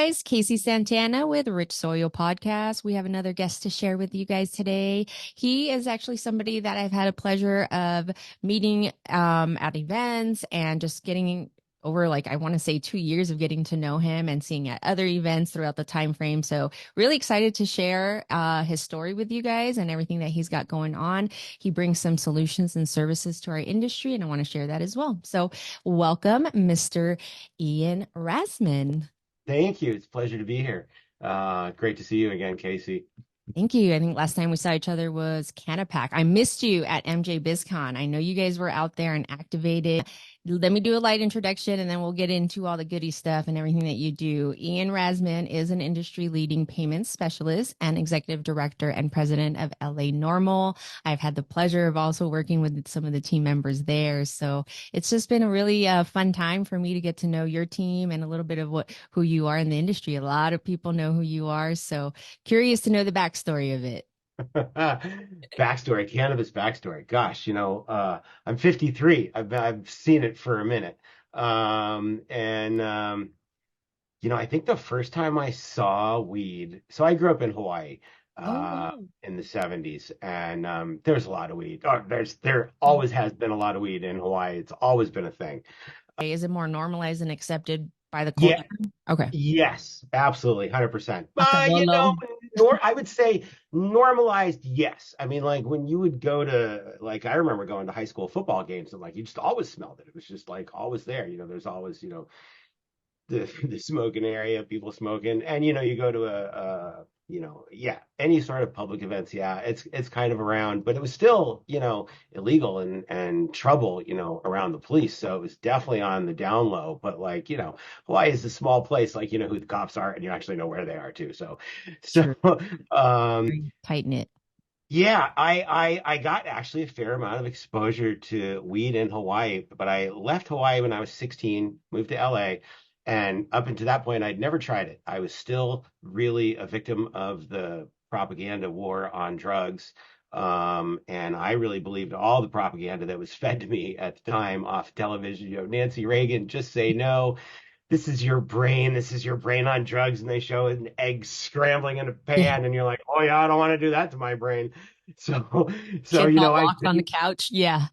guys. Casey Santana with Rich Soil Podcast. We have another guest to share with you guys today. He is actually somebody that I've had a pleasure of meeting at events and just getting over like I want to say 2 years of getting to know him and seeing at other events throughout the time frame. So really excited to share his story with you guys and everything that he's got going on. He brings some solutions and services to our industry, and I want to share that as well. So welcome, Mr. Ian Rasman. Thank you. It's a pleasure to be here. Great to see you again, Casey. Thank you. I think last time we saw each other was Canapack. I missed you at MJ BizCon. I know you guys were out there and activated. Let me do a light introduction and then we'll get into all the goody stuff and everything that you do. Ian Rasman is an industry leading payments specialist and executive director and president of LA Norml. I've had the pleasure of also working with some of the team members there. So it's just been a really fun time for me to get to know your team and a little bit of who you are in the industry. A lot of people know who you are. So curious to know the backstory of it. Backstory, cannabis backstory. Gosh, I'm 53. I've seen it for a minute. And I think the first time I saw weed, so I grew up in Hawaii, Oh, wow. in the 70s, and there's a lot of weed. There always has been a lot of weed in Hawaii. It's always been a thing. Is it more normalized and accepted by the Yeah, culture? Okay. yes, absolutely, 100%. Hasta Lolo. I would say normalized, yes. I mean, like when you would go to, like, I remember going to high school football games and like you just always smelled it. It was just like always there. There's always, the smoking area, people smoking, and you go to yeah, any sort of public events, yeah, it's kind of around, but it was still, illegal and trouble, around the police. So it was definitely on the down low. But like, Hawaii is a small place, like who the cops are, and you actually know where they are too. So True. um Very tight knit. yeah, I got actually a fair amount of exposure to weed in Hawaii, but I left Hawaii when I was 16, moved to LA, and up until that point, I'd never tried it. I was still really a victim of the propaganda war on drugs. And I really believed all the propaganda that was fed to me at the time off television. Nancy Reagan, just say no. This is your brain on drugs, and they show an egg scrambling in a Yeah. pan, and you're like, oh yeah, I don't want to do that to my brain. So, so Kids all I locked on the didn't. couch. Yeah.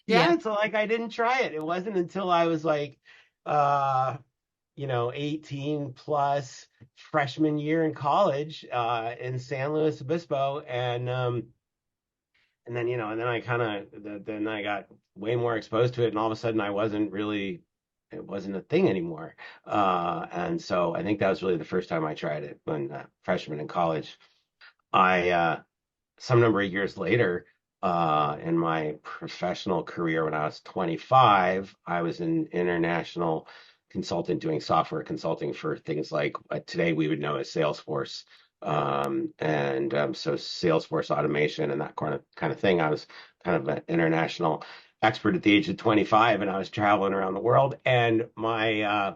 Yeah. Yeah, so like I didn't try it. It wasn't until I was like, uh, 18 plus freshman year in college, in San Luis Obispo, and then and then I kind of then I got way more exposed to it, and all of a sudden it wasn't a thing anymore. And so I think that was really the first time I tried it when freshman in college. I Some number of years later, in my professional career, when I was 25, I was an international consultant doing software consulting for things like today we would know as Salesforce. So Salesforce automation and that kind of thing. I was kind of an international expert at the age of 25, and I was traveling around the world. And I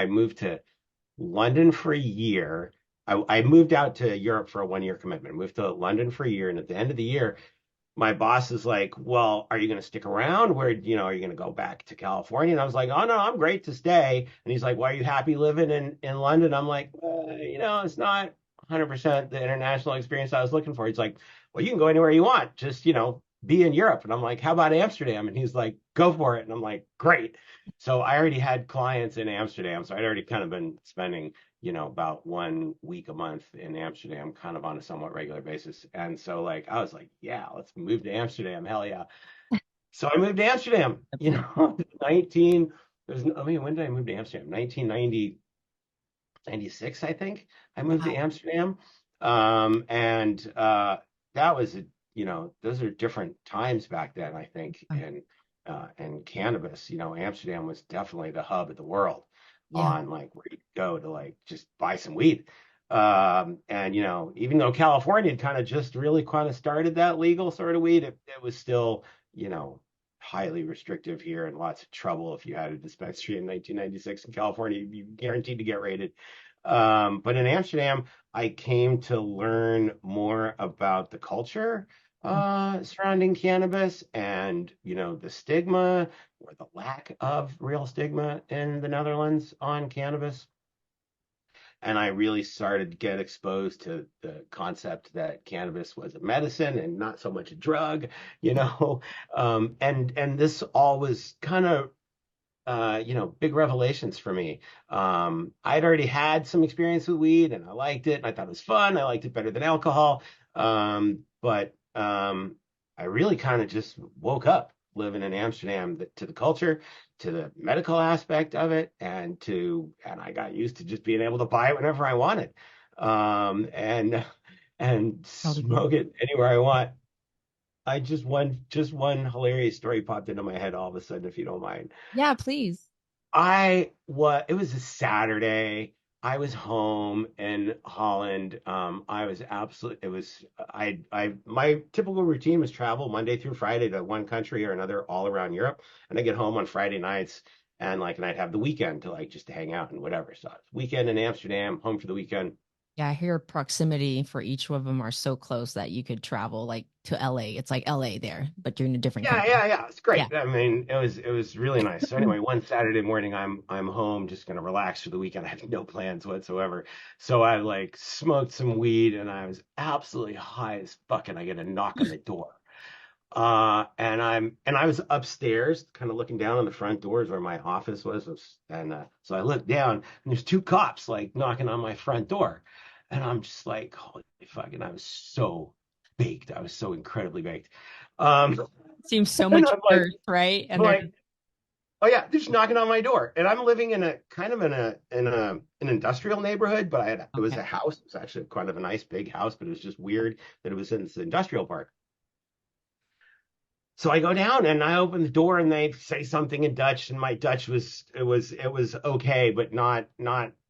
moved to London for a year. I moved out to Europe for a 1 year commitment, moved to London for a year. And at the end of the year, my boss is like, well, are you going to stick around? Are you going to go back to California? And I was like, oh, no, I'm great to stay. And he's like, well, are you happy living in London? I'm like, it's not 100% the international experience I was looking for. He's like, well, you can go anywhere you want. Just, be in Europe. And I'm like, how about Amsterdam? And he's like, go for it. And I'm like, great. So I already had clients in Amsterdam. So I'd already kind of been spending about 1 week a month in Amsterdam, kind of on a somewhat regular basis. And so, like, I was like, yeah, let's move to Amsterdam. Hell yeah. So I moved to Amsterdam, 19, when did I move to Amsterdam? 1990, 96, I think I moved to Wow. Amsterdam. And that was, those are different times back then, I think, and cannabis. Amsterdam was definitely the hub of the world Yeah. on like where you go to like just buy some weed. And even though California had kind of just really kind of started that legal sort of weed, it was still, you know, highly restrictive here and lots of trouble if you had a dispensary in 1996 in California, you guaranteed to get raided. But in Amsterdam, I came to learn more about the culture surrounding cannabis and, the stigma or the lack of real stigma in the Netherlands on cannabis. and I really started to get exposed to the concept that cannabis was a medicine and not so much a drug, you know. And this all was kind of big revelations for me. I'd already had some experience with weed and I liked it and I thought it was fun. I liked it better than alcohol. But I really kind of just woke up living in Amsterdam to the culture, to the medical aspect of it, and I got used to just being able to buy it whenever I wanted. And Totally. smoke it anywhere I want. I just one hilarious story popped into my head all of a sudden, if you don't mind. Yeah, please. It was a Saturday. I was home in Holland. I was absolutely, it was, my typical routine was travel Monday through Friday to one country or another all around Europe. And I get home on Friday nights and I'd have the weekend to just to hang out and whatever. So weekend in Amsterdam, home for the weekend. Yeah, I hear proximity for each of them are so close that you could travel like to LA. It's like LA there, but you're in a different Yeah, country. yeah, yeah. It's Yeah. great. I mean, it was really nice. So anyway, one Saturday morning, I'm home, just gonna relax for the weekend. I have no plans whatsoever. So I smoked some weed, and I was absolutely high as fuck. And I get a knock on the door. And I was upstairs, kind of looking down on the front doors where my office was, and so I looked down, and there's two cops knocking on my front door, and I'm just like, holy fuck! And I was so baked. I was so incredibly baked. Um, Seems so and much worse, right? I'm And they're like, oh yeah, they're just knocking on my door, and I'm living in a kind of in an industrial neighborhood, but it was okay. a house. It was actually kind of a nice big house, but it was just weird that it was in this industrial park. So I go down and I open the door and they say something in Dutch, and my Dutch was okay, but not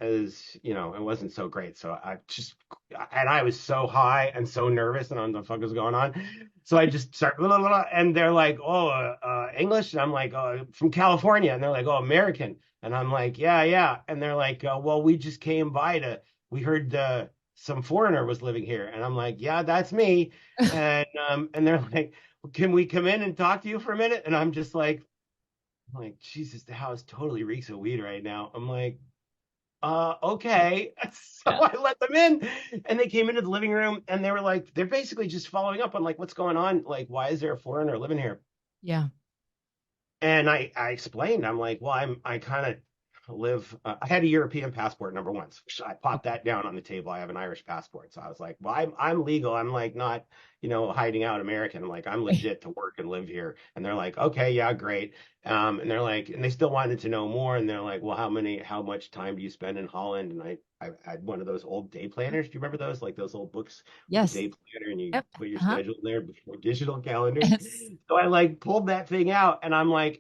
as it wasn't so great. So I was so high and so nervous and I don't know what the fuck was going on. So I just start blah, blah, blah, and they're like, oh, English, and I'm like, oh, from California, and they're like, oh, American, and I'm like, yeah, yeah, and they're like, well, we just came by we heard some foreigner was living here, and I'm like, yeah, that's me, and they're like, can we come in and talk to you for a minute? And I'm like, Jesus, the house totally reeks of weed right now. I'm like, okay. So Yeah. I let them in and they came into the living room and they were like, they're basically just following up on what's going on? Like, why is there a foreigner living here? Yeah. And I explained, I'm like, well, I kind of I had a European passport, number one. So I popped Okay. that down on the table. I have an Irish passport. So I was like, well, I'm legal. I'm like not, hiding out American. I'm like, I'm legit to work and live here. And they're like, okay, yeah, great. And they're like, and they still wanted to know more. And they're like, well, how much time do you spend in Holland? And I had one of those old day planners. Do you remember those? Like those old books with the Yes. day planner and you Yep. put your Uh-huh. schedule in there before digital calendars. Yes. So I pulled that thing out and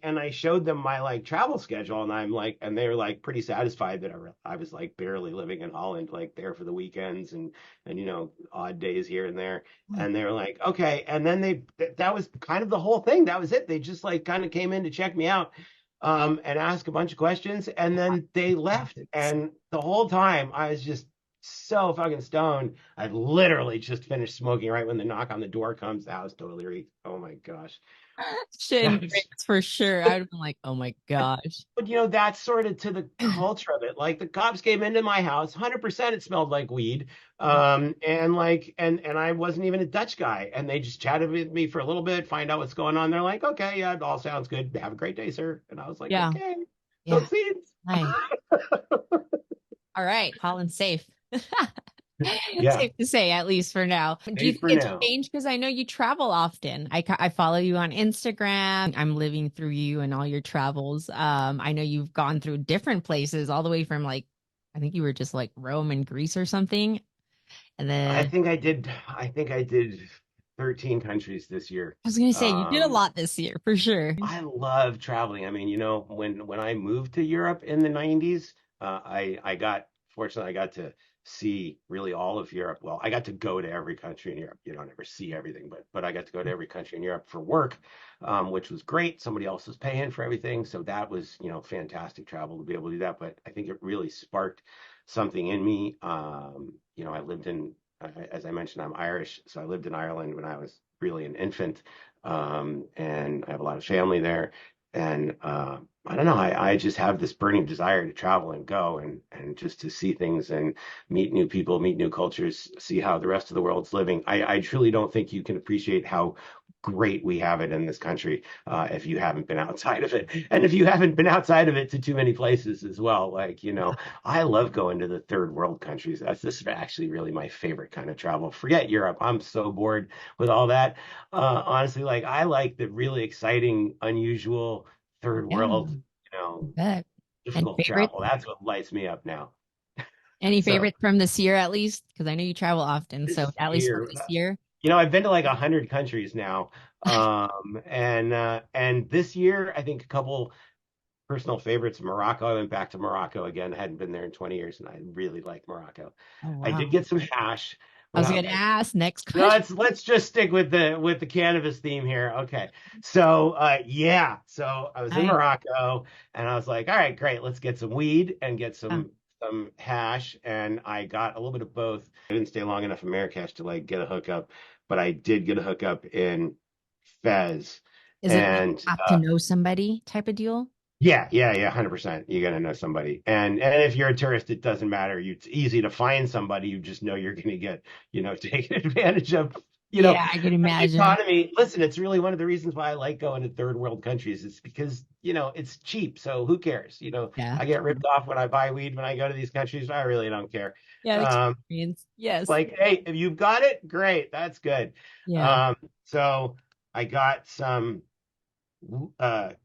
and I showed them my travel schedule and and they were pretty satisfied that I was barely living in Holland, there for the weekends and odd days here and there. And they were like, okay. And then that was kind of the whole thing. That was it. They just kind of came in to check me out and ask a bunch of questions and then they left. And the whole time I was just so fucking stoned. I literally just finished smoking right when the knock on the door comes. The house totally reeked. Oh my gosh. Shit and That's, grapes for sure. I would have been like, oh my gosh. but that's sort of to the culture of it. Like the cops came into my house, 100% it smelled like weed. Yeah. And I wasn't even a Dutch guy. And they just chatted with me for a little bit, find out what's going on. They're like, okay, yeah, it all sounds good. Have a great day, sir. And I was like, Yeah. okay, so Yeah. it seems. Nice. All right. Holland's safe. Yeah, Safe to say, at least for now. Do you safe think for it's now. changed? Because I know you travel often. I follow you on Instagram. I'm living through you and all your travels. I know you've gone through different places, all the way from I think you were just like Rome and Greece or something. And I then think I did. I think I did 13 countries this year. I was gonna say you did a Um, lot this year for sure. I love traveling. I mean, when I moved to Europe in the 90s, I got fortunately I got to see really all of Europe. Well, I got to go to every country in Europe. You don't ever see everything, but I got to go to every country in Europe for work, which was great. Somebody else was paying for everything, so that was fantastic travel to be able to do that. But I think it really sparked something in me. I lived in, as I mentioned, I'm Irish, so I lived in Ireland when I was really an infant and I have a lot of family there. And I don't know. I just have this burning desire to travel and go and just to see things and meet new people, meet new cultures, see how the rest of the world's living. I truly don't think you can appreciate how great we have it in this country if you haven't been outside of it. And if you haven't been outside of it to too many places as well. Like, I love going to the third world countries. This is actually really my favorite kind of travel. Forget Europe. I'm so bored with all that. Honestly, like I like the really exciting, unusual third Yeah, world, I bet. And difficult favorites? travel. That's what lights me up now. Any So favorites from this year at least? Because I know you travel often. So this at least from year, this year. I've been to like 100 countries now. And this year, I think a couple personal favorites, Morocco. I went back to Morocco again. I hadn't been there in 20 years, and I really like Morocco. Oh I did wow. get some hash I was without. gonna ask next No, question. let's just stick with the cannabis theme here. Okay. So yeah. So I was in Nice. Morocco and I was like, all right, great, let's get some weed and get Yeah. some hash. And I got a little bit of both. I didn't stay long enough in Marrakesh to like get a hookup, but I did get a hookup in Fez. Is it like And have to know somebody type of deal? yeah, 100%. You got to know somebody. And if you're a tourist, it doesn't matter. It's easy to find somebody. You just know you're going to get, taken advantage of. Yeah, I can The imagine. economy. Listen, it's really one of the reasons why I like going to third world countries. It's because, it's cheap. So who cares? Yeah. I get ripped off when I buy weed when I go to these countries. I really don't care. Yeah, the Um, experience. Yes. like, hey, if you've got it, great. That's good. Yeah. So I got some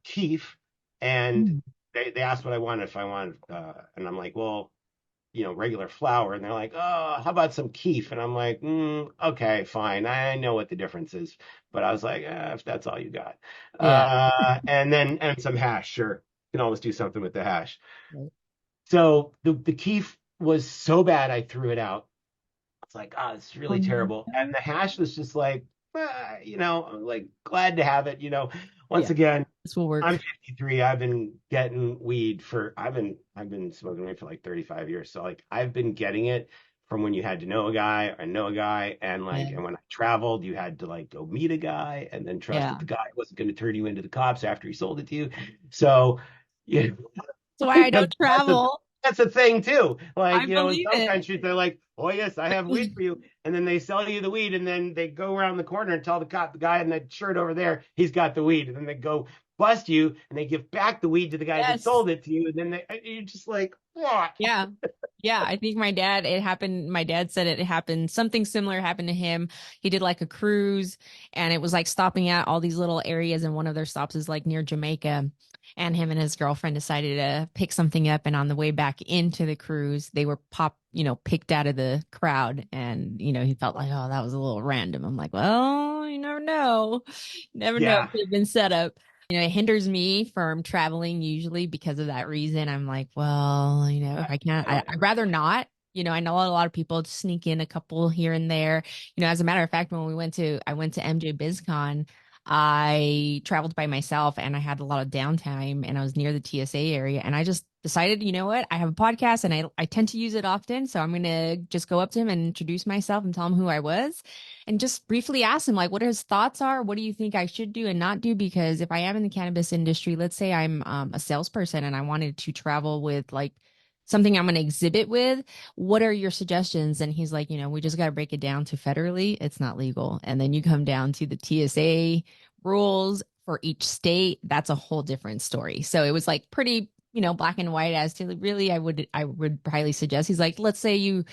keef, and Mm. they asked what I wanted, if I wanted, and I'm like, well, regular flour, and they're like, oh, how about some keef? And I'm like, okay, fine, I know what the difference is, but I was like, if that's all you got, Yeah. and some hash, sure, you can always do something with the hash. Right. So the keef was so bad, I threw it out. It's like, it's Oh really terrible. And no. the hash was just like, I'm like glad to have it. Once Yeah, again, this will I'm work. 53. I've been getting weed I've been smoking weed for like 35 years. So like I've been getting it from when you had to know a guy or know a guy, and like, Yeah. and when I traveled, you had to like go meet a guy and then trust that Yeah. the guy wasn't going to turn you into the cops after he sold it to you. So yeah, That's why I don't that's a travel. that's a thing too. Like, I in believe some it. countries they're like, "Oh yes, I have weed for you," and then they sell you the weed, and then they go around the corner and tell the cop, the guy in that shirt over there, he's got the weed, and then they go bust you, and they give back the weed to the guy that Yes. sold it to you, and then you're just like, what? Yeah. Yeah. I think it happened. My dad said it happened. Something similar happened to him. He did like a cruise and it was like stopping at all these little areas. And one of their stops is like near Jamaica. And him and his girlfriend decided to pick something up. And on the way back into the cruise, they were picked out of the crowd. And, he felt like, oh, that was a little random. I'm like, well, you never know. Never know. It Yeah, could have been set up. It hinders me from traveling usually because of that reason. I'm like, well, if I can't, I don't I'd mind. rather not. I know a lot of people sneak in a couple here and there. As a matter of fact, when I went to MJ BizCon, I traveled by myself and I had a lot of downtime and I was near the TSA area and I just decided, you know what, I have a podcast and I tend to use it often. So I'm going to just go up to him and introduce myself and tell him who I was and just briefly ask him like what his thoughts are. What do you think I should do and not do? Because if I am in the cannabis industry, let's say I'm a salesperson and I wanted to travel with like something I'm going to exhibit with, what are your suggestions? And he's like, we just got to break it down to federally, it's not legal. And then you come down to the TSA rules for each state. That's a whole different story. So it was like pretty, black and white as to really, I would highly suggest. He's like, let's say you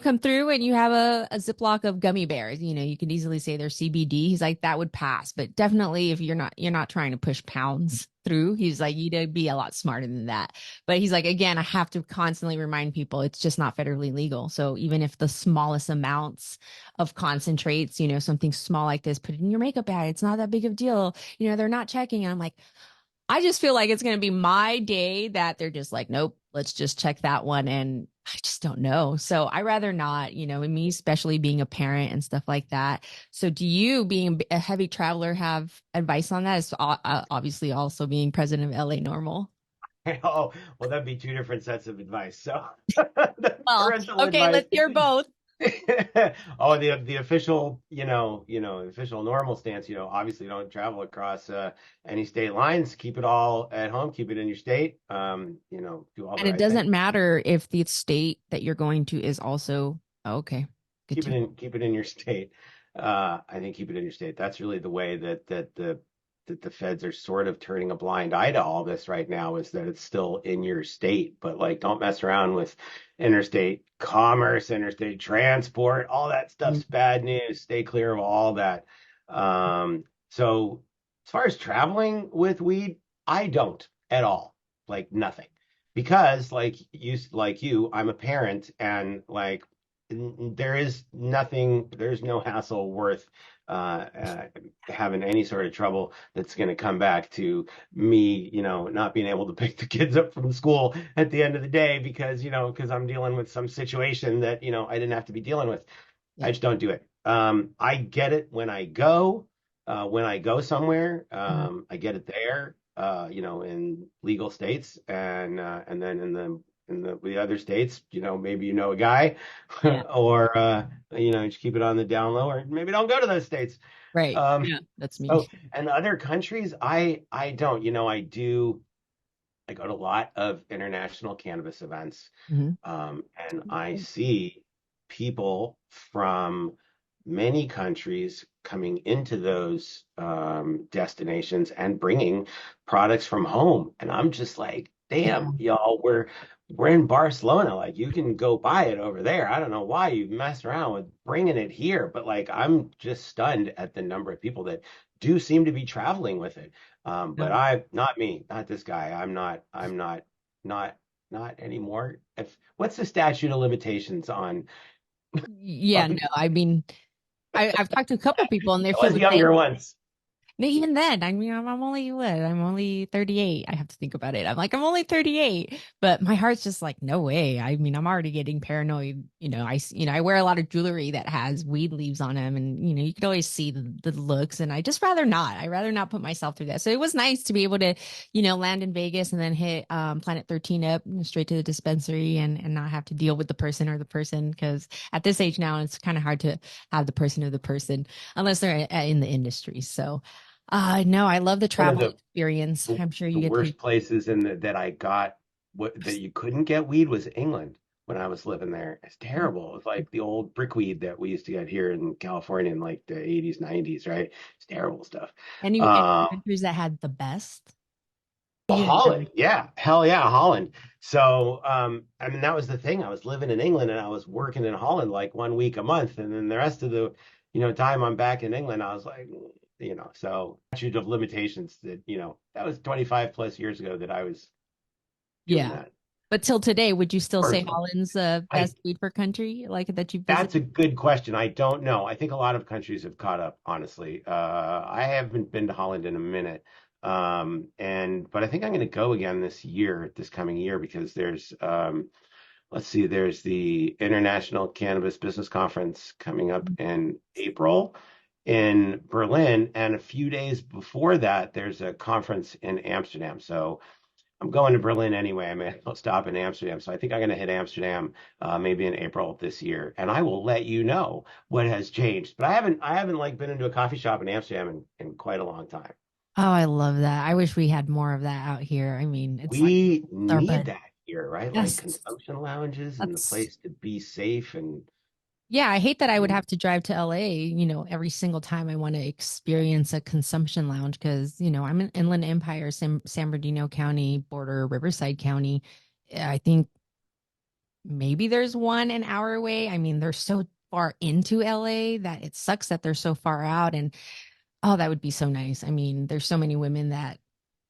come through and you have a Ziploc of gummy bears, you can easily say they're CBD. He's like, that would pass. But definitely if you're not trying to push pounds through, he's like, you'd be a lot smarter than that. But he's like, again, I have to constantly remind people it's just not federally legal. So even if the smallest amounts of concentrates, something small like this, put it in your makeup bag, it's not that big of a deal. They're not checking. And I'm like, I just feel like it's going to be my day that they're just like, nope, let's just check that one. And I just don't know. So I rather not, and me, especially being a parent and stuff like that. So do you, being a heavy traveler, have advice on that? It's obviously also being president of LA Normal. Oh, well, that'd be two different sets of advice. So the Well, parental okay, advice. let's hear both. Oh, the official, official Norml stance, obviously don't travel across any state lines. Keep it all at home. Keep it in your state. Do all the And it right things. doesn't matter if the state that you're going to is also okay. Good to Keep it in your state. I think keep it in your state. That's really the way that the feds are sort of turning a blind eye to all this right now, is that it's still in your state, but like don't mess around with interstate commerce, interstate transport, all that know. stuff's bad news. Stay clear of all that. So as far as traveling with weed, I don't at all, like nothing. Because like you, I'm a parent, and like there's no hassle worth having any sort of trouble that's going to come back to me, not being able to pick the kids up from school at the end of the day because I'm dealing with some situation that, I didn't have to be dealing with. I Yep. just don't do it. I get it when I go somewhere, Mhm. I get it there, in legal states, and then in the other states, maybe a guy, Yeah. or just keep it on the down low, or maybe don't go to those states. Right. Um, Yeah. That's me. so and other countries, I don't, I go to a lot of international cannabis events, Hmm. and I see people from many countries coming into those destinations and bringing products from home. And I'm just like, Yeah. damn, y'all, we're in Barcelona. Like, you can go buy it over there. I don't know why you mess around with bringing it here, but like, I'm just stunned at the number of people that do seem to be traveling with it. But No. not me, not this guy. Not not anymore. What's the statute of limitations on Yeah. No. on I mean, I've talked to a couple people and they feel us the same. younger ones? No, even then, I mean, I'm only what? I'm only 38. I have to think about it. I'm like, I'm only 38, but my heart's just like, no way. I mean, I'm already getting paranoid. I wear a lot of jewelry that has weed leaves on them, and you could always see the looks. And I just rather not. I rather not put myself through that. So it was nice to be able to, land in Vegas and then hit Planet 13 up straight to the dispensary and not have to deal with the person or the person because at this age now, it's kind of hard to have the person or the person unless they're in the industry. So. No, I love the One of travel experience. I'm sure the you get to. worst places that I got that you couldn't get weed was England when I was living there. It's terrible. It's like the old brickweed that we used to get here in California in like the 80s, 90s, right? It's terrible stuff. Any Uh, countries that had the best? You didn't have. Holland, yeah, hell yeah, Holland. So, I mean, that was the thing. I was living in England and I was working in Holland like 1 week a month, and then the rest of the, time I'm back in England, I was like, so statute of limitations that was 25 plus years ago that I was doing Yeah. that. But till today, would you still say Personal. Holland's I best food for country like that you That's a visited? good question. I don't know. I think a lot of countries have caught up, honestly. I haven't been to Holland in a minute. But I think I'm going to go again this coming year, because let's see, there's the International Cannabis Business Conference coming up in April in Berlin. And a few days before that, there's a conference in Amsterdam. So I'm going to Berlin anyway. I may as well stop in Amsterdam. So I think I'm going to hit Amsterdam maybe in April of this year, and I will let you know what has changed. But I haven't like been into a coffee shop in Amsterdam in quite a long time. Oh, I love that. I wish we had more of that out here. I mean, it's like We our need bud. that here, right? Like Yes. consumption lounges and the That's place to be safe and Yeah, I hate that I would and have to drive to LA, every single time I want to experience a consumption lounge because, I'm in Inland Empire, San Bernardino County, border Riverside County. I think maybe there's one an hour away. I mean, they're so far into LA that it sucks that they're so far out. And oh, that would be so nice. I mean, there's so many women that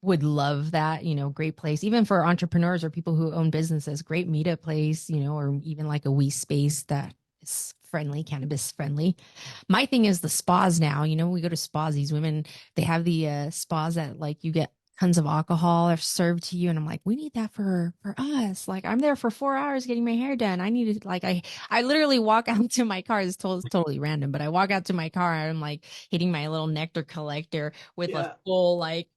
would love that, great place, even for entrepreneurs or people who own businesses, great meetup place, or even like a wee space that is friendly, cannabis friendly. My thing is the spas now, we go to spas, these women, they have the spas that like you get tons of alcohol are served to you and I'm like we need that for us, like I'm there for 4 hours getting my hair done. I need to like I literally walk out to my car. It's totally random, but I walk out to my car and I'm like hitting my little nectar collector with a yeah. full like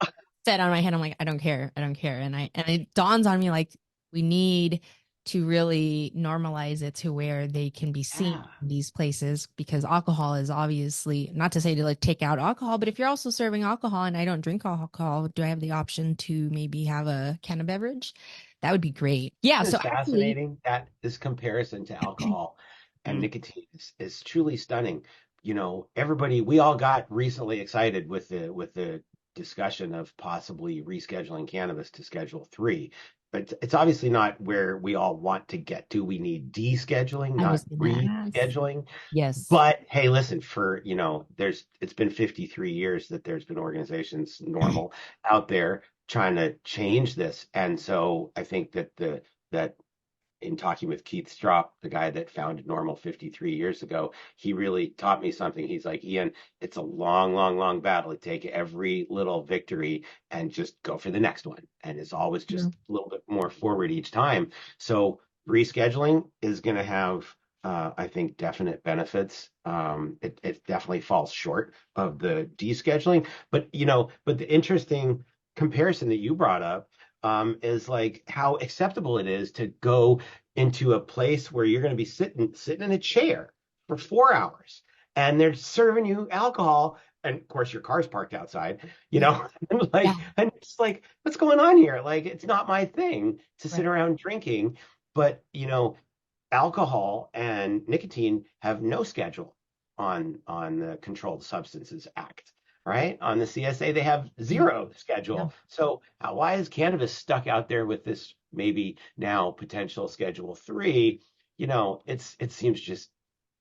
set on my head. I'm like, I don't care. I don't care. And it dawns on me like we need to really normalize it to where they can be seen Yeah. in these places, because alcohol is obviously not to say to like take out alcohol, but if you're also serving alcohol and I don't drink alcohol, do I have the option to maybe have a can of beverage? That would be great. Yeah. It's So actually, fascinating that this comparison to alcohol and nicotine is truly stunning. Everybody, we all got recently excited with the discussion of possibly rescheduling cannabis to Schedule 3. But it's obviously not where we all want to get to. We need descheduling, I not was gonna ask. rescheduling. Yes. But hey, listen, it's been 53 years that there's been organizations, Norml, out there trying to change this. And so I think that in talking with Keith Strop, the guy that founded Norml 53 years ago, he really taught me something. He's like, Ian, it's a long, long, long battle to take every little victory and just go for the next one. And it's always just True. a little bit more forward each time. So rescheduling is going to have, I think, definite benefits. It definitely falls short of the descheduling, but the interesting comparison that you brought up is like how acceptable it is to go into a place where you're going to be sitting in a chair for 4 hours and they're serving you alcohol. And of course, your car's parked outside, Yeah. and Yeah. and it's like, what's going on here? Like, it's not my thing to sit Right. around drinking, but alcohol and nicotine have no schedule on the Controlled Substances Act, right? On the CSA, they have Yeah. zero Yeah. schedule. So why is cannabis stuck out there with this maybe now potential Schedule 3? It seems just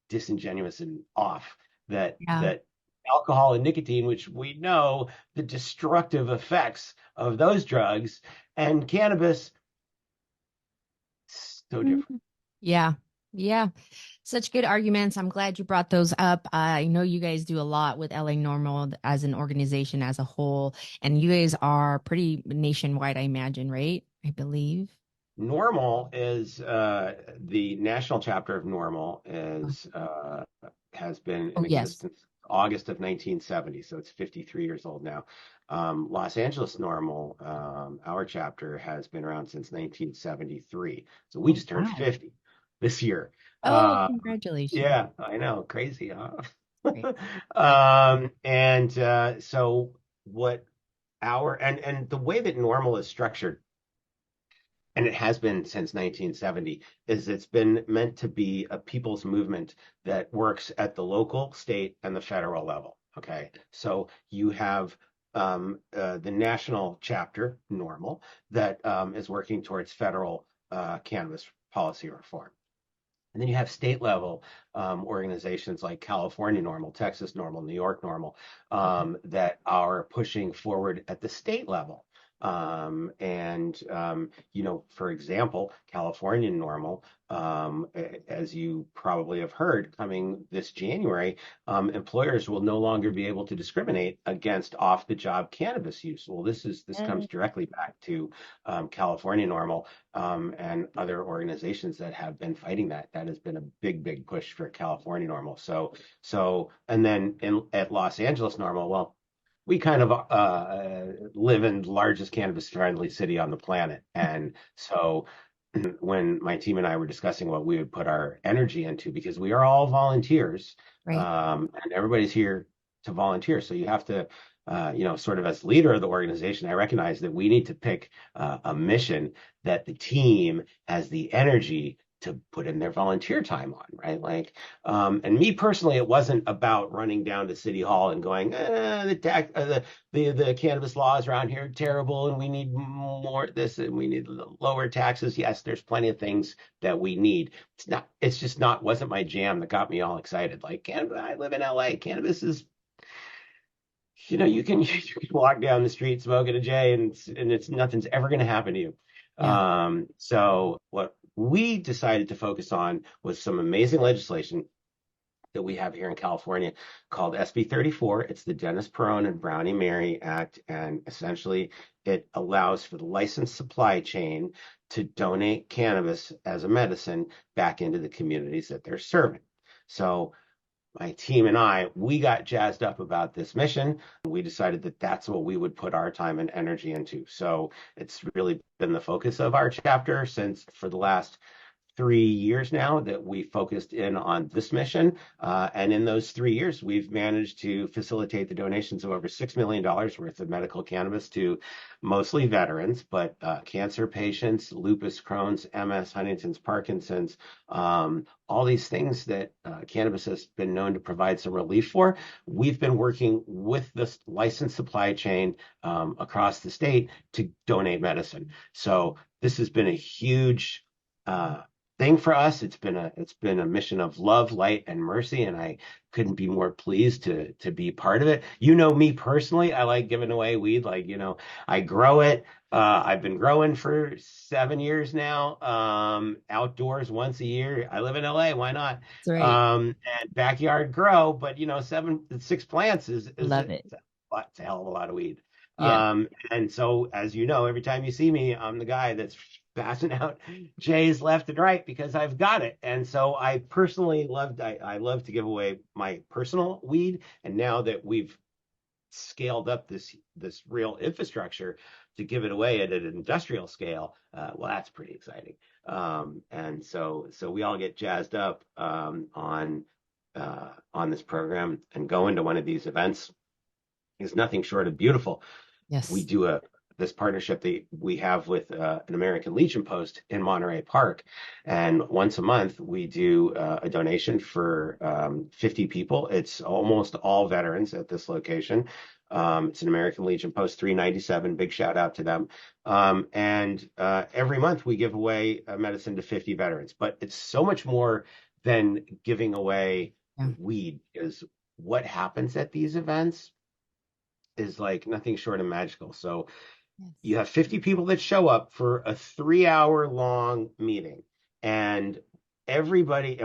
disingenuous and off Yeah. that alcohol and nicotine, which we know the destructive effects of those drugs, and cannabis, so Mhm. different. Yeah. Yeah. Such good arguments. I'm glad you brought those up. I know you guys do a lot with LA Normal as an organization as a whole, and you guys are pretty nationwide, I imagine, right? I believe. Norml is the national chapter of Norml Oh, is has been oh, in yes. existence August of 1970, so it's 53 years old now. Los Angeles Norml, our chapter has been around since 1973, so we Oh, just turned wow. 50 this year. Oh, Uh, congratulations. yeah, I know, crazy, huh? Great. And so what our and the way that Norml is structured, and it has been since 1970, is it's been meant to be a people's movement that works at the local, state, and the federal level. Okay, so you have the national chapter, Norml, that is working towards federal cannabis policy reform. And then you have state level organizations like California Norml, Texas Norml, New York Norml, that are pushing forward at the state level. For example, California Norml, as you probably have heard, coming this January, employers will no longer be able to discriminate against off-the-job cannabis use. Well, this comes Uh, directly back to California Norml and other organizations that have been fighting that. That has been a big, big push for California Norml. And then at Los Angeles Norml, well, we kind of live in the largest cannabis friendly city on the planet. And so when my team and I were discussing what we would put our energy into, because we are all volunteers, right. and everybody's here to volunteer. So you have to, sort of as leader of the organization, I recognize that we need to pick a mission that the team has the energy to put in their volunteer time on, right? Like, and me personally, it wasn't about running down to City Hall and going, the cannabis laws around here are terrible, and we need more this, and we need lower taxes. Yes, there's plenty of things that we need. It's just not, wasn't my jam that got me all excited. Like, cannabis, I live in LA. Cannabis is, you can walk down the street smoking a J, and it's nothing's ever going to happen to you. Yeah. So what we decided to focus on was some amazing legislation that we have here in California called SB34. It's the Dennis Peron and Brownie Mary Act, and essentially it allows for the licensed supply chain to donate cannabis as a medicine back into the communities that they're serving. So my team and we got jazzed up about this mission. We decided that that's what we would put our time and energy into. So it's really been the focus of our chapter since for the last 3 years now that we focused in on this mission. And in those 3 years, we've managed to facilitate the donations of over $6 million worth of medical cannabis to mostly veterans, but cancer patients, lupus, Crohn's, MS, Huntington's, Parkinson's, all these things that cannabis has been known to provide some relief for. We've been working with this licensed supply chain across the state to donate medicine. So this has been a huge thing for us. It's been a mission of love, light, and mercy, and I couldn't be more pleased to be part of it. You know me personally, I like giving away weed. Like, I grow it. I've been growing for 7 years now. Outdoors once a year. I live in LA. Why not? That's right. And backyard grow, but 6 plants is Love it's it. it's a hell of a lot of weed. Yeah. And so, as you know, every time you see me, I'm the guy that's passing out J's left and right because I've got it. And so I personally I love to give away my personal weed. And now that we've scaled up this real infrastructure to give it away at an industrial scale, well, that's pretty exciting. And so we all get jazzed up on this program, and going to one of these events is nothing short of beautiful. We Yes. do this partnership that we have with an American Legion post in Monterey Park, and once a month we do a donation for 50 people. It's almost all veterans at this location. It's an American Legion post 397. Big shout out to them. And every month we give away medicine to 50 veterans. But it's so much more than giving away Yeah. weed. Is what happens at these events is like nothing short of magical. So Yes. you have 50 people that show up for a 3 hour long meeting, and everybody